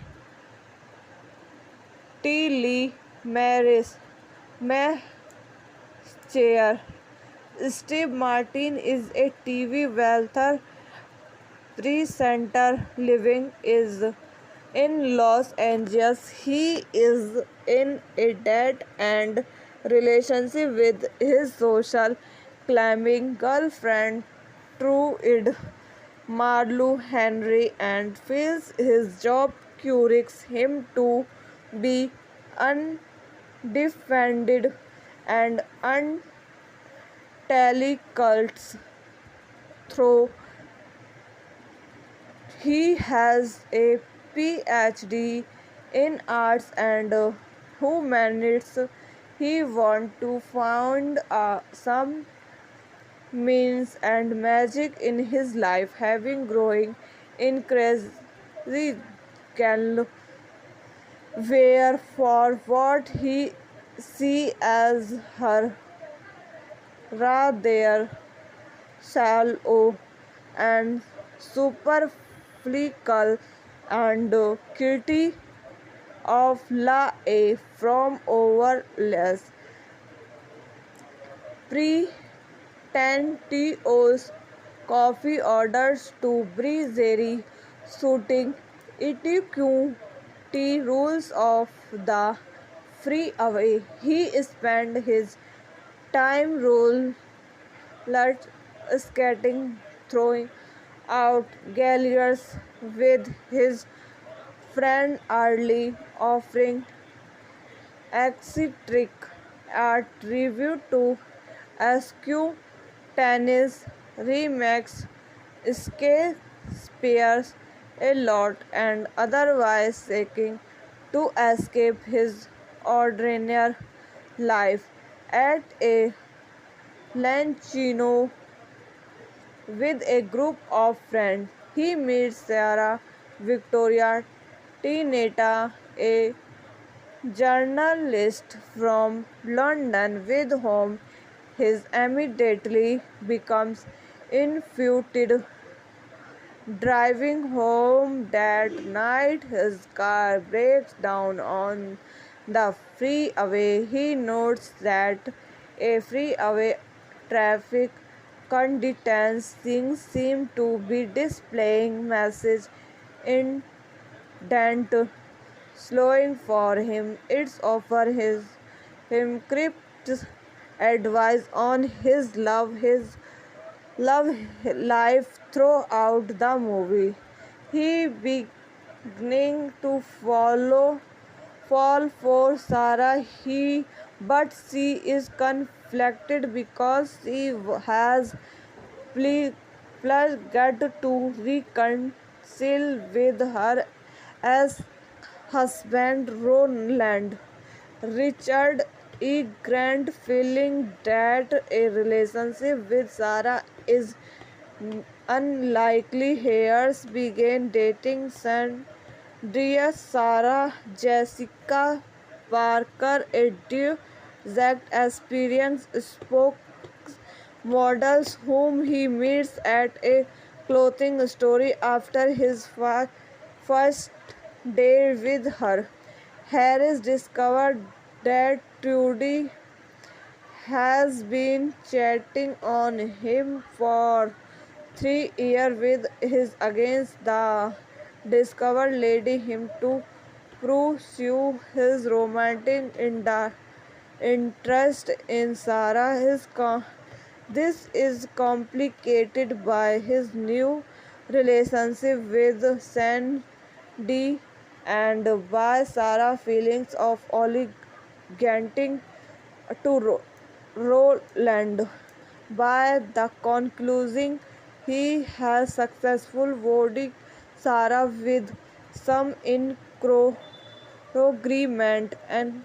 T. Lee Maris. Chair. Steve Martin is a TV wealthy presenter living is in Los Angeles. He is in a dead-end relationship with his social climbing girlfriend Trude Marlu Henry and feels his job cures him to be undefended and untelecult through he has a PhD in arts and humanities. He wants to find some means and magic in his life, having growing increasingly where for what he see as her rather shallow and superficial and guilty of la a from overless pretentious coffee orders to breezery suiting etiquette rules of the freeway. He spent his time roller skating, throwing out galleries with his friend Arlie, offering eccentric art review to SQ Tennis Remax Shakespeare's a lot and otherwise seeking to escape his ordinary life at a Lancino with a group of friends. He meets Sarah Victoria Tineta, a journalist from London with whom he immediately becomes infatuated. Driving home that night, his car breaks down on the freeway. He notes that a freeway traffic conditions seem to be displaying message indent slowing for him. It's offer his him crypt advice on his love life throughout the movie. He beginning to fall for Sarah, but she is conflicted because she has ple- pledged to reconcile with her as husband Roland. Richard E. Grant, feeling that a relationship with Sarah is unlikely, Hayes began dating Sandra Sarah Jessica Parker, a direct experience spokesmodels whom he meets at a clothing store after his first day with her. Harris discovered that Trudy has been chatting on him for 3 years with his against the discovered leading him to pursue his romantic interest in Sarah. This is complicated by his new relationship with Sandy and by Sarah's feelings of obligating to Roland. By the conclusion, he has successful voting Sarah with some agreement and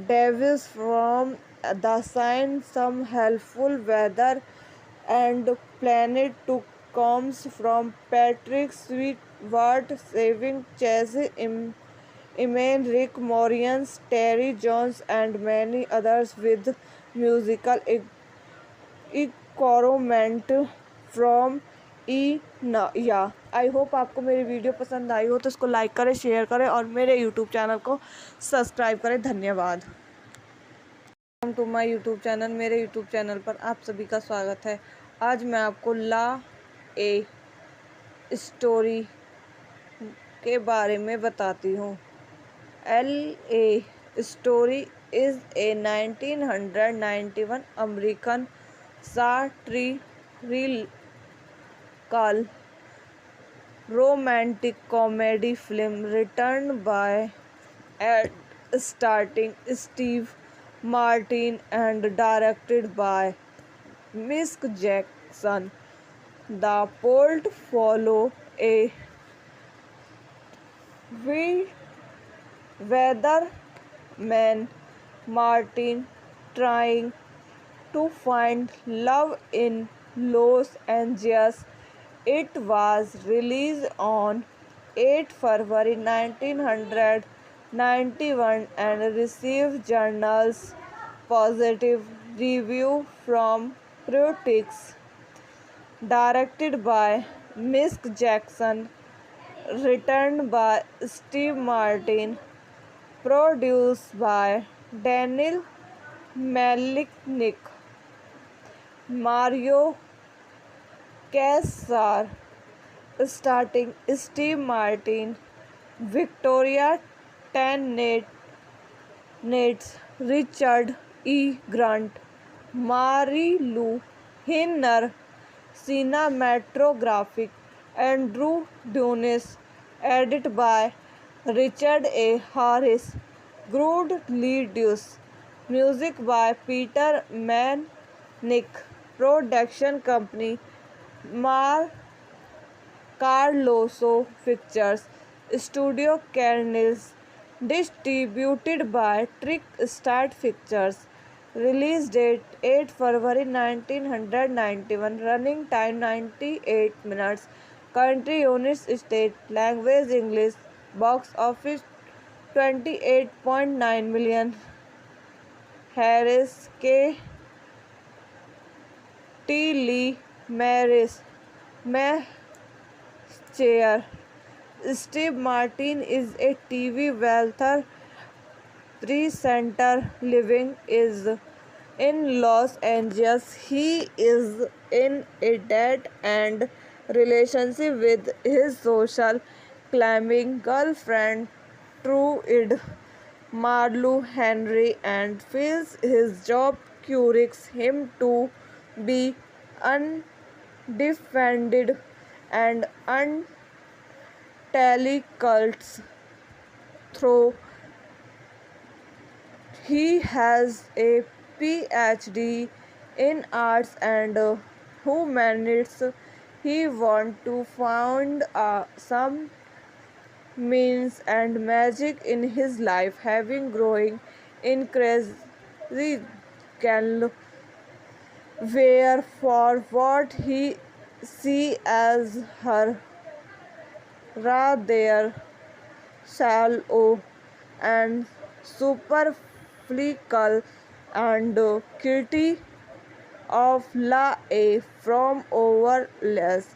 devils from the sign some helpful weather and planet to comes from Patrick Stewart saving Chase Eman, Rick Moranis, Terry Jones and many others with musical encouragement from या I hope आपको मेरी video पसंद आई हो तो इसको like करें, share करें और मेरे यूट्यूब चैनल को सब्सक्राइब करें। धन्यवाद। Welcome to my YouTube channel. मेरे यूट्यूब चैनल पर आप सभी का स्वागत है। आज मैं आपको ला ए स्टोरी के बारे में बताती हूँ। L A story is a 1991 American satirical romantic comedy film written by and starring Steve Martin and directed by Mick Jackson. The plot follows a weatherman Martin trying to find love in Los Angeles. It was released on 8 February 1991 and received journals positive review from critics. Directed by Mick Jackson, written by Steve Martin, produced by Daniel Malinick, Mario Kassar, starring Steve Martin, Victoria Tennant, Richard E. Grant, Mary Lou Hinner, cinematographic Andrew Dunes, edited by Richard A. Harris, Good Leadus, music by Peter Manick, production company Carloso Pictures, Studio Canals, distributed by Trick Start Pictures. Release date 8 February 1991. Running time 98 minutes. Country United States. Language English. Box office 28.9 million. Harris K. T. Lee Maris Chair. Steve Martin is a TV wealthy presenter living in Los Angeles. He is in a dead-end relationship with his social climbing girlfriend Trudy. Marlu Henry and feels his job cures him to be undefended and untally cults through. He has a PhD in arts and humanities. He wants to find some means and magic in his life, having growing increasingly where for what he see as her rather shallow and superficial and critique of La A from overless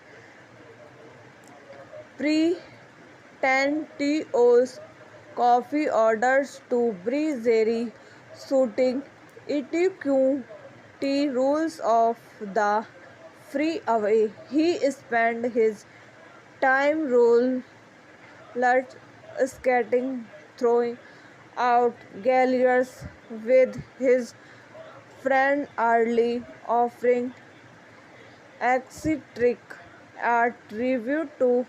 pretentious coffee orders to breezy suiting etiquette rules of the freeway. He spent his time roller skating, throwing out galleries with his friend Early, offering eccentric art review to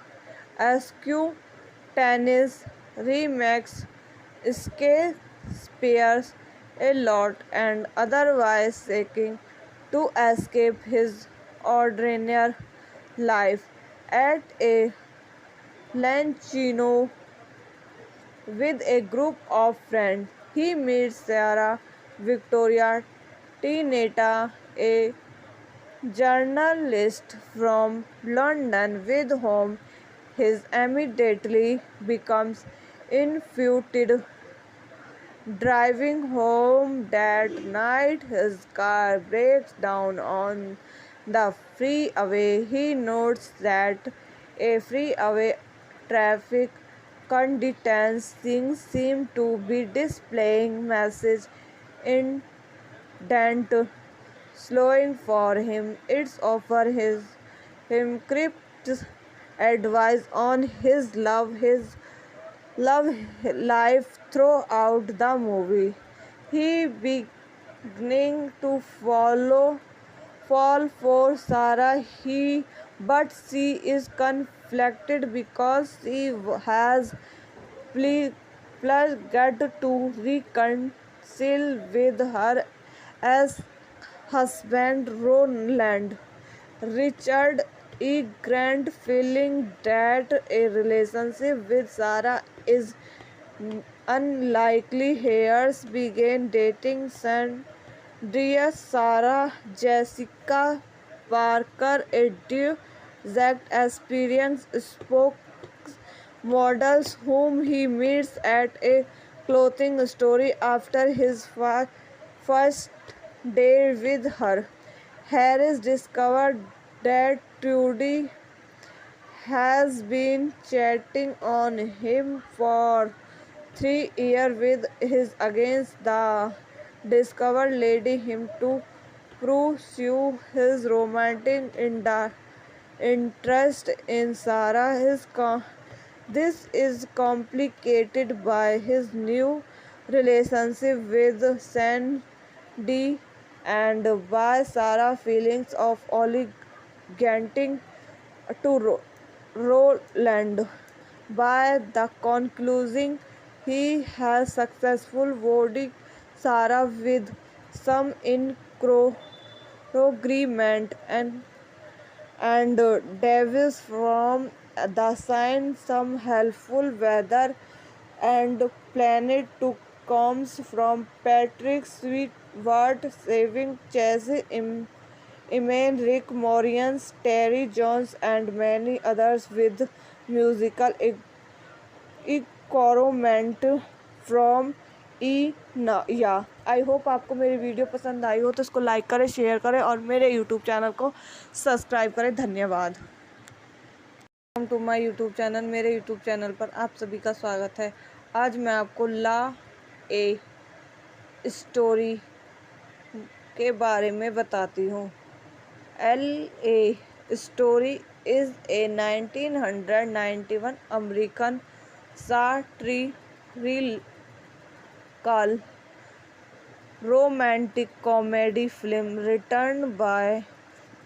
SQ Tennis Remax Shakespeare's a lot and otherwise seeking to escape his ordinary life at a Lancino with a group of friends. He meets Sarah Victoria Tineta, a journalist from London with whom his immediately becomes infatuated. Driving home that night, his car breaks down on the freeway. He notes that a freeway traffic conditions seem to be displaying message indent slowing for him. It's offer him crypt advice on his love life throughout the movie. He beginning to fall for Sarah. But she is conflicted because she has pledged to reconcile with her as husband Roland. Richard E. Grant, feeling that a relationship with Sarah is unlikely, Hayes began dating Sandria Sarah Jessica Parker, a direct experience spokesmodels whom he meets at a clothing store after his first day with her. Harris discovered that Trudy has been cheating on him for 3 years with his against the discovered lady him to pursue his romantic interest in Sarah. This is complicated by his new relationship with Sandy and by Sarah's feelings of obligating to Roland. By the conclusion, he has successful voting Sarah with some agreement and Davis from the sign some helpful weather and planet to comes from Patrick Stewart saving Chase Iman Rick Moranis, Terry Jones and many others with musical encouragement from या I hope आपको मेरी video पसंद आई हो तो इसको like करें, share करें और मेरे यूट्यूब चैनल को सब्सक्राइब करें। धन्यवाद। Welcome to my YouTube channel. मेरे यूट्यूब चैनल पर आप सभी का स्वागत है। आज मैं आपको ला ए स्टोरी के बारे में बताती हूँ। L A story is a 1991 American satirical romantic comedy film written by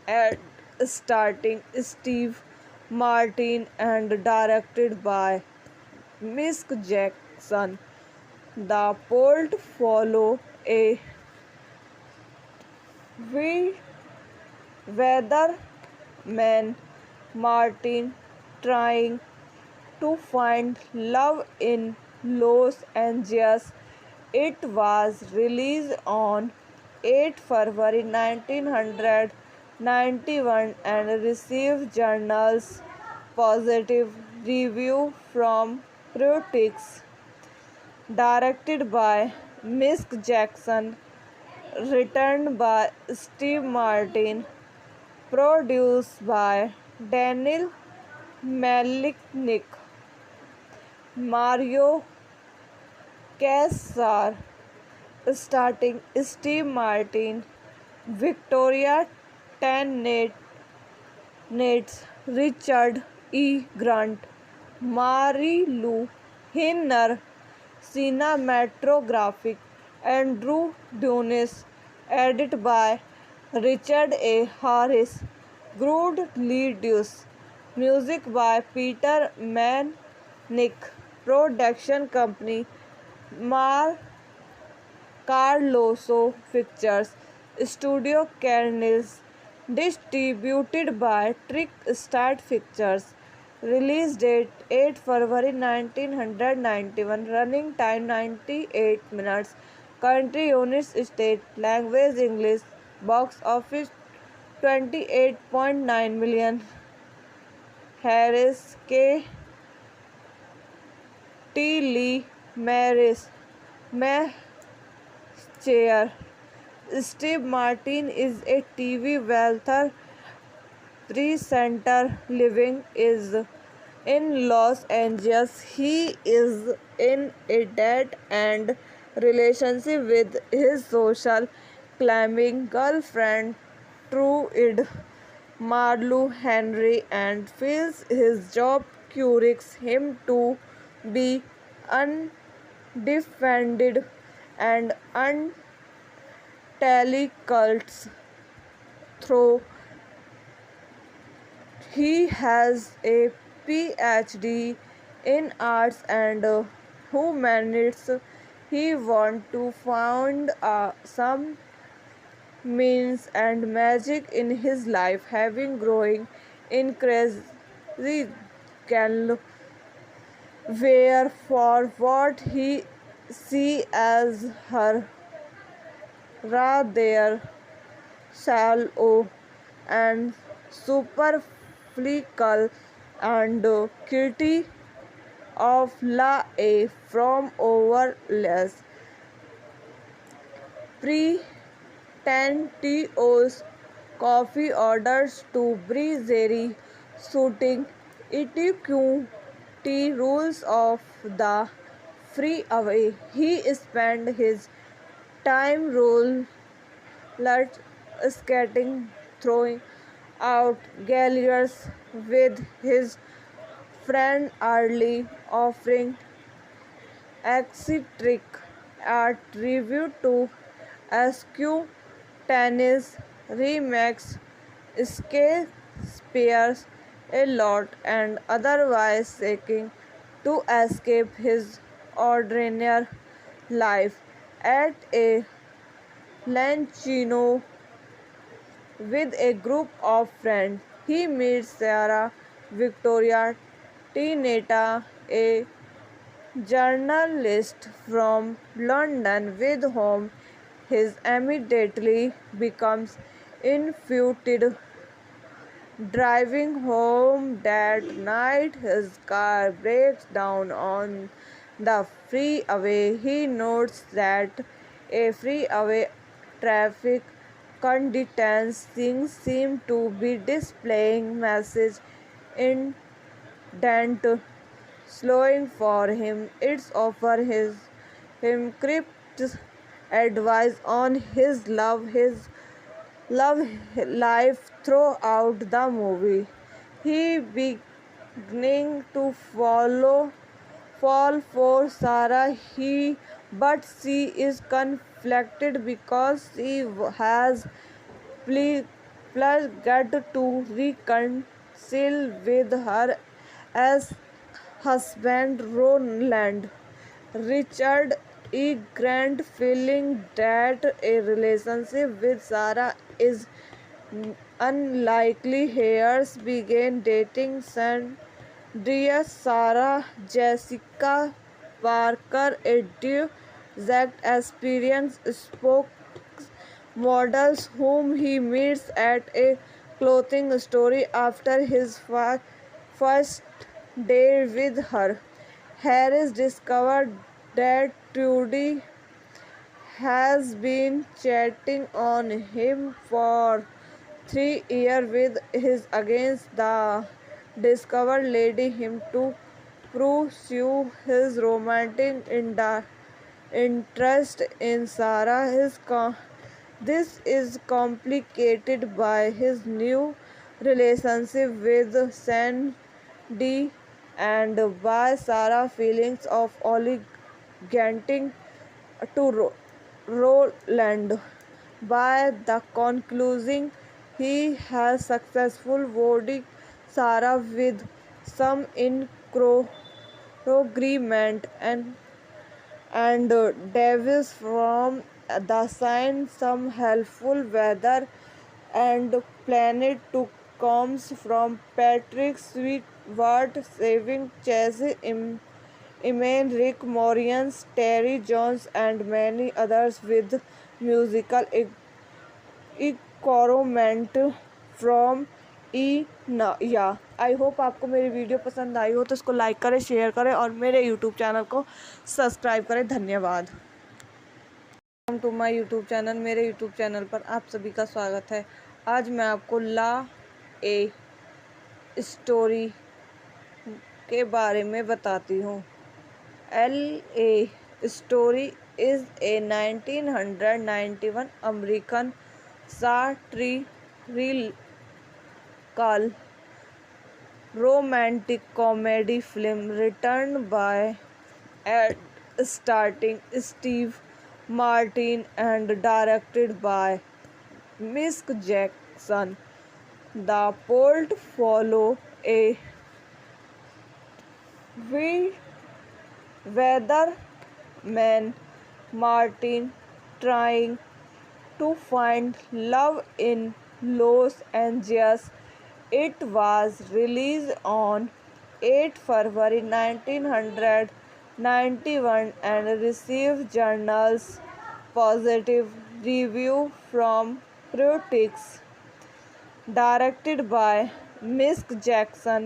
and starring Steve Martin and directed by Mick Jackson. The plot follow a weatherman Martin trying to find love in Los Angeles. It was released on 8 February 1991 and received journals positive review from critics. Directed by Mick Jackson, written by Steve Martin, produced by Daniel Malinick, Mario Kassar, starting Steve Martin, Victoria Tennant, Richard E. Grant, Mary Lou Hinner, cinematographic Andrew Dunes, edited by Richard A. Harris, Good Leadus, music by Peter Manick, production company Mar Carloso Pictures, Studio Canils, distributed by Trick Start Pictures. Release date 8 February 1991. Running time 98 minutes. Country United States. Language English. Box office 28.9 million. Harris K. T. Lee Maris. Chair. Steve Martin is a TV wealthy presenter living in Los Angeles. He is in a dead-end relationship with his social climbing girlfriend Trude Marlu Henry and feels his job cures him to be undefended and untelecult. Though he has a PhD in arts and humanities, he wants to find some means and magic in his life, having growing increasingly where for what he see as her rather shallow and superficial and kitty of La A from overless pretentious coffee orders to breezery suiting etiquette rules of the freeway. He spent his time roller skating, throwing out galleries with his friend early, offering eccentric art review to SQ tennis remakes, Shakespeare's a lot, and otherwise seeking to escape his ordinary life. At a luncheon with a group of friends, he meets Sarah Victoria Tineta, a journalist from London with whom he immediately becomes infatuated. Driving home that night, his car breaks down on the freeway. He notes that a freeway traffic conditions seem to be displaying message indent slowing for him. It's offer him cryptic advice on his love life throughout the movie. He beginning to fall for Sarah. He but she is conflicted because she has pledged to reconcile with her as husband Roland. Richard E. Grant, feeling that a relationship with Sarah is unlikely, Hayes began dating Sandria Sarah Jessica Parker, a direct experience spokesmodels whom he meets at a clothing store after his first day with her. Harris discovered that Trudy has been chatting on him for 3 years with his against the discovered lady him to pursue his romantic interest in Sarah. This is complicated by his new relationship with Sandy and by Sarah's feelings of obligating to Roland. By the conclusion, he has successful voting Sarah with some agreement and devils from the sign some helpful weather and planet to comes from Patrick Stewart saving Chase Eman, Rick Moranis, Terry Jones and many others with musical encouragement from या I hope आपको मेरी video पसंद आई हो तो इसको like करें, share करें और मेरे यूट्यूब चैनल को सब्सक्राइब करें। धन्यवाद। Welcome to my YouTube channel. मेरे यूट्यूब चैनल पर आप सभी का स्वागत है। आज मैं आपको ला ए स्टोरी के बारे में बताती हूँ। L A story is a 1991 American satirical romantic comedy film written by and starring Steve Martin and directed by Mick Jackson. The plot follows a weatherman Martin trying to find love in Los Angeles. It was released on 8 February 1991 and received journals positive review from critics. Directed by Mick Jackson,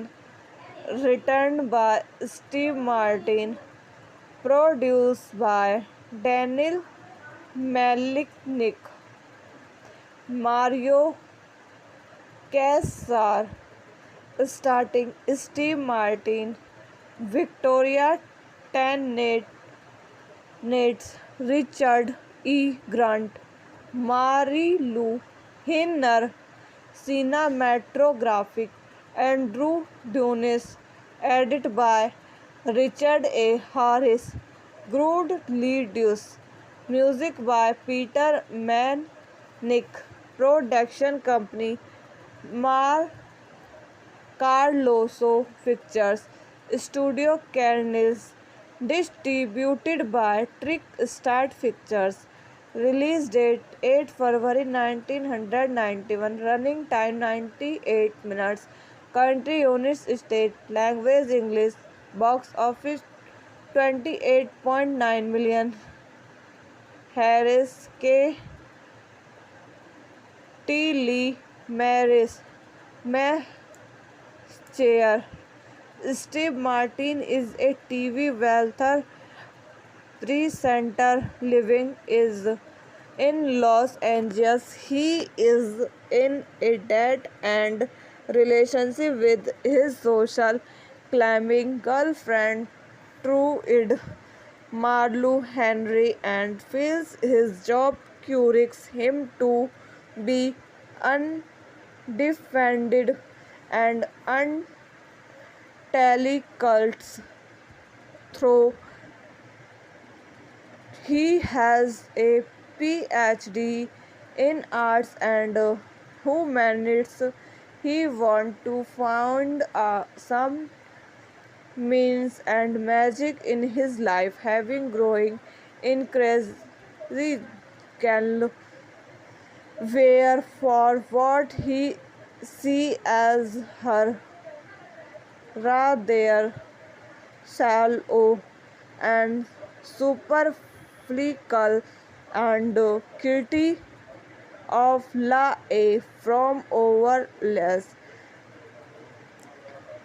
written by Steve Martin, produced by Daniel Malinick, Mario Kassar, starting Steve Martin, Victoria Tennant, Richard E. Grant, Marilu Henner, cinematographic Andrew Doones, edited by Richard A. Harris, Good Leadus, music by Peter Manick, production company Carloso Pictures, Studio Carnels, distributed by Trick Start Pictures. Release date 8 February 1991. Running time 98 minutes. Country United States. Language English. Box office 28.9 million. Harris K. T. Lee Maris Chair. Steve Martin is a TV wealthy presenter living in Los Angeles. He is in a dead-end relationship with his social climbing girlfriend Trudy Marlu Henry and feels his job cures him to be undefended and until cults through He has a PhD in arts and humanities. He wants to find some means and magic in his life, having growing in crazy can where for what he see as her rather shallow and superficial and guilty of la a from overless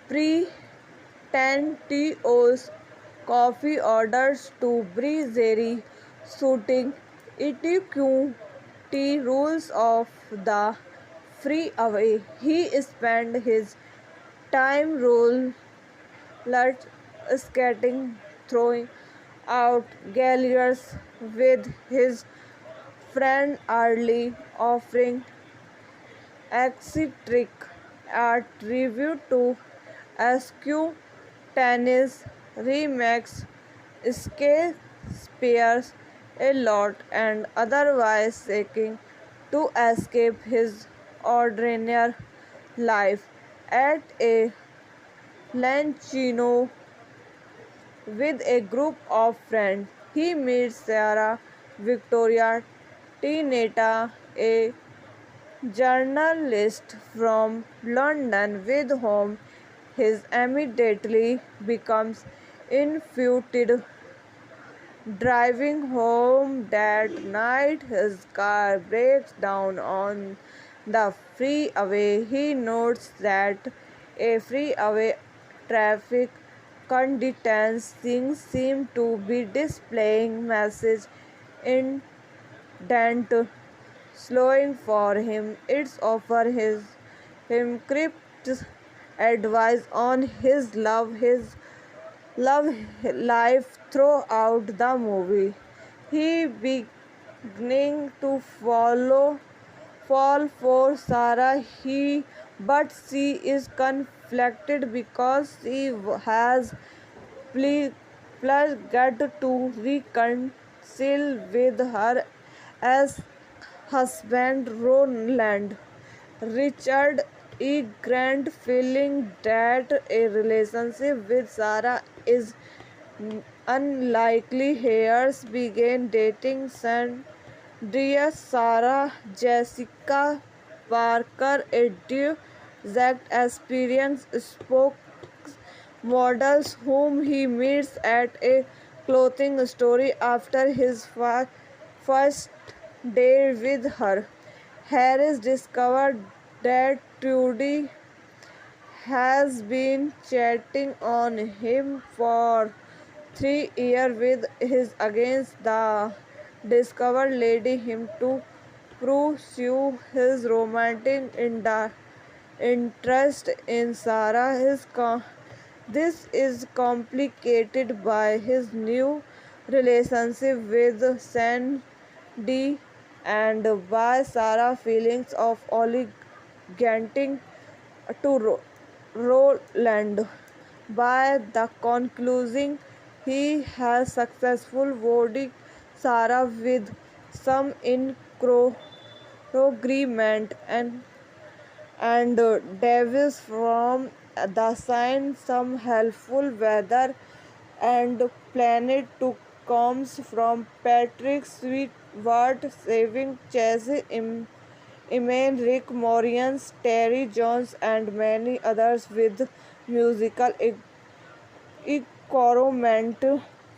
pretentious coffee orders to breezery suiting etiquette rules of the free away. He spent his time roller skating, throwing out galleries with his friend early, offering eccentric art review to SQ tennis remakes Shakespeare's a lot and otherwise seeking to escape his ordinary life at a Lancino with a group of friends. He meets Sarah Victoria Tineta, a journalist from London with whom his immediately becomes infatuated. Driving home that night, his car breaks down on the freeway. He notes that a freeway traffic conditions things seem to be displaying message indent slowing for him. It's offer him crypt advice on his love life throughout the movie. He beginning to fall for Sarah. But she is conflicted because she has pledged to reconcile with her as husband Roland. Richard E. Grant, feeling that a relationship with Sarah is unlikely, Hayes began dating Sandria Sarah Jessica Parker, a direct experience spokesmodels whom he meets at a clothing store after his first day with her. Harris discovered that Trudy has been chatting on him for 3 years with his against the discovered lady him to pursue his romantic interest in Sarah. This is complicated by his new relationship with Sandy and by Sarah's feelings of obligating to Roland. By the conclusion, he has successful voted Sarah with some agreement and devils from the sign some helpful weather and planet to comes from Patrick Stewart saving Chase Iman Rick Moranis, Terry Jones and many others with musical encouragement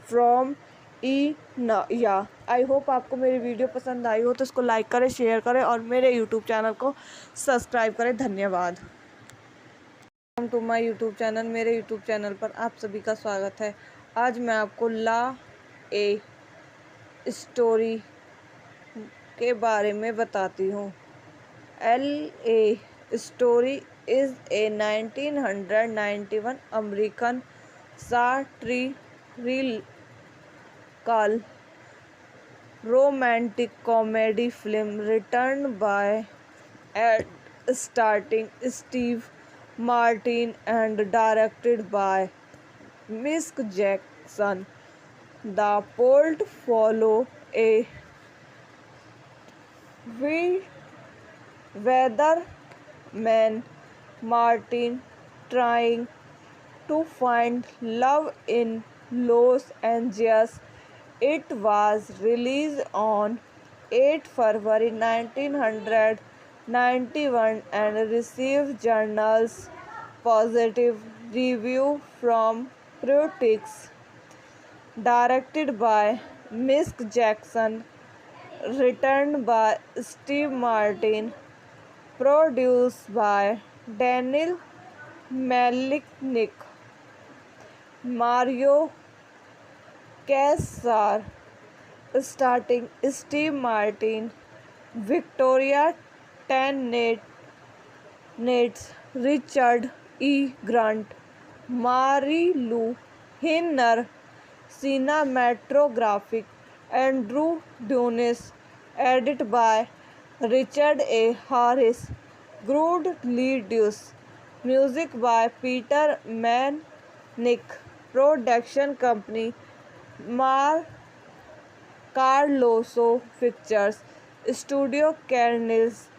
from या I hope आपको मेरी video पसंद आई हो तो इसको like करें, share करें और मेरे यूट्यूब चैनल को सब्सक्राइब करें। धन्यवाद। Welcome to my YouTube channel. मेरे यूट्यूब चैनल पर आप सभी का स्वागत है। आज मैं आपको ला ए स्टोरी के बारे में बताती हूँ। L A story is a 1991 American satirical romantic comedy film written by and starring Steve Martin and directed by Mick Jackson. The Bolt follow a weatherman Martin trying to find love in Los Angeles. It was released on 8 February 1991 and received journals positive review from critics. Directed by Mick Jackson, written by Steve Martin, produced by Daniel Malinick, Mario Kassar, starting Steve Martin, Victoria Tennant, Richard E. Grant, Mary Lou Hinner, cinematographic Andrew Dunes, edited by Richard A. Harris, Good Leadus, music by Peter Manick, production company Mar Carloso Pictures, Studio Canils,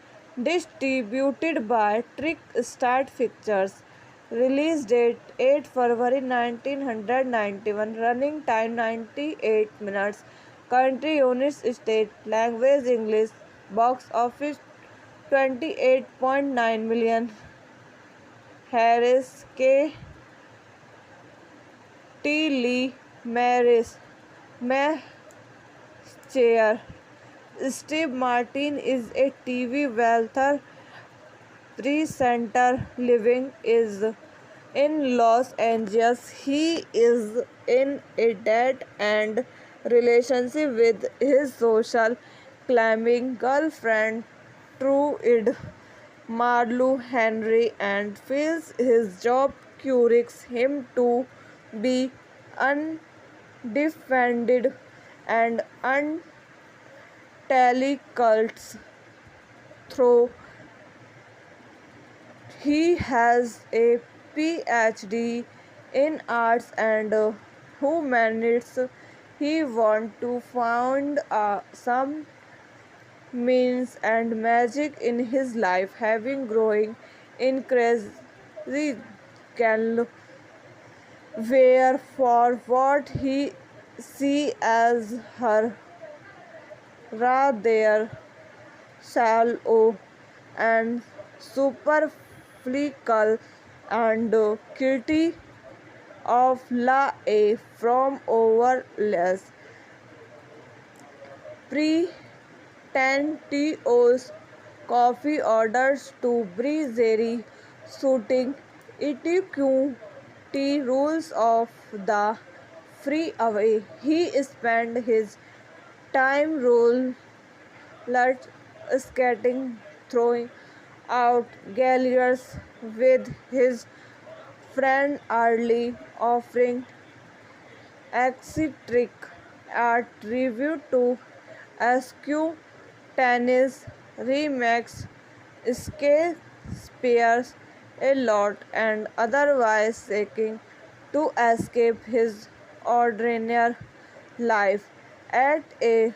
distributed by Trick Start Pictures. Release date 8 February 1991. Running time 98 minutes. Country United States. Language English. Box office 28.9 million. Harris K. T. Lee Maris. Chair. Steve Martin is a TV wealthy presenter living in Los Angeles. He is in a dead-end relationship with his social climbing girlfriend Trude Marlowe Henry and feels his job cures him to be undefended and untelecults through he has a PhD in arts and humanities. He wants to find some means and magic in his life, having growing increasingly where for what he see as her rather shallow and superficial and guilty of la a from overless pretentious coffee orders to breezery suiting etiquette rules of the freeway. He spent his time roller skating, throwing out galleries with his friend early, offering eccentric art review to SQ tennis remakes Shakespeare's a lot and otherwise seeking to escape his ordinary life at a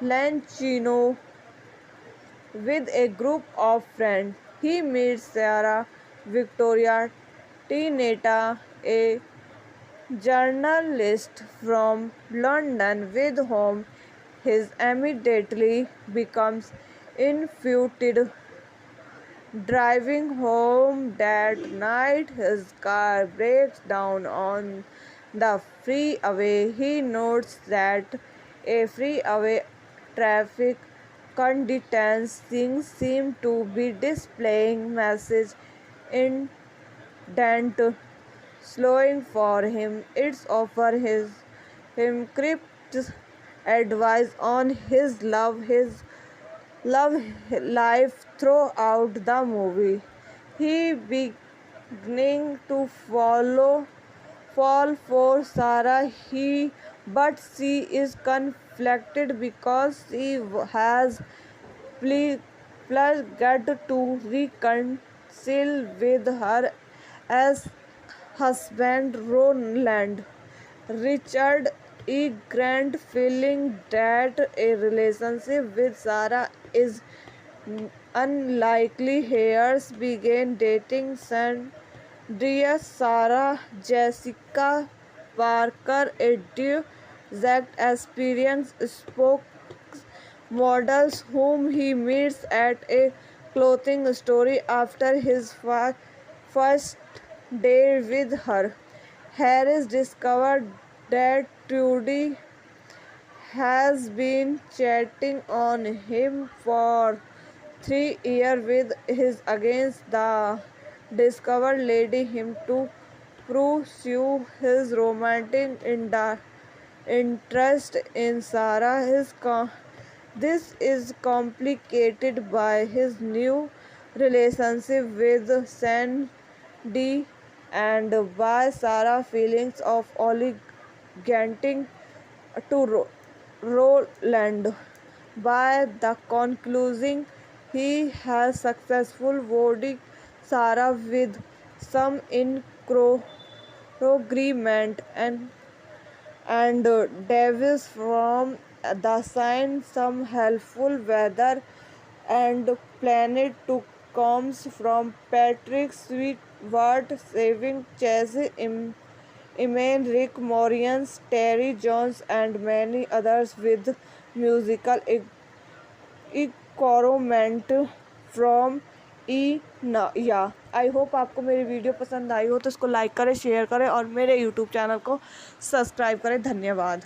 Lancino with a group of friends. He meets Sarah Victoria Tineta, a journalist from London with whom he immediately becomes infatuated. Driving home that night, his car breaks down on the freeway. He notes that a freeway traffic conditions seem to be displaying message indent slowing for him. It's offer him cryptic advice on his love life throughout the movie. He beginning to fall for Sarah. But she is conflicted because she has pledged to reconcile with her as husband Roland. Richard a grand feeling that a relationship with Sarah is unlikely. Hairs began dating Sandria Sarah Jessica Parker, a exact experience spoke models whom he meets at a clothing store after his first day with her. Harris discovered that Trudy has been chatting on him for 3 years with his against the discovered lady him to pursue his romantic interest in Sarah. This is complicated by his new relationship with Sandy and by Sarah's feelings of obligating to Roland. By the conclusion, he has successful boarding Sarah with some agreement and devils from the sign some helpful weather and planet to comes from Patrick Stewart, saving Chase Iman, Rick Moranis, Terry Jones and many others with musical encouragement from या I hope आपको मेरी video पसंद आई हो तो इसको like करें, share करें और मेरे यूट्यूब चैनल को सब्सक्राइब करें। धन्यवाद।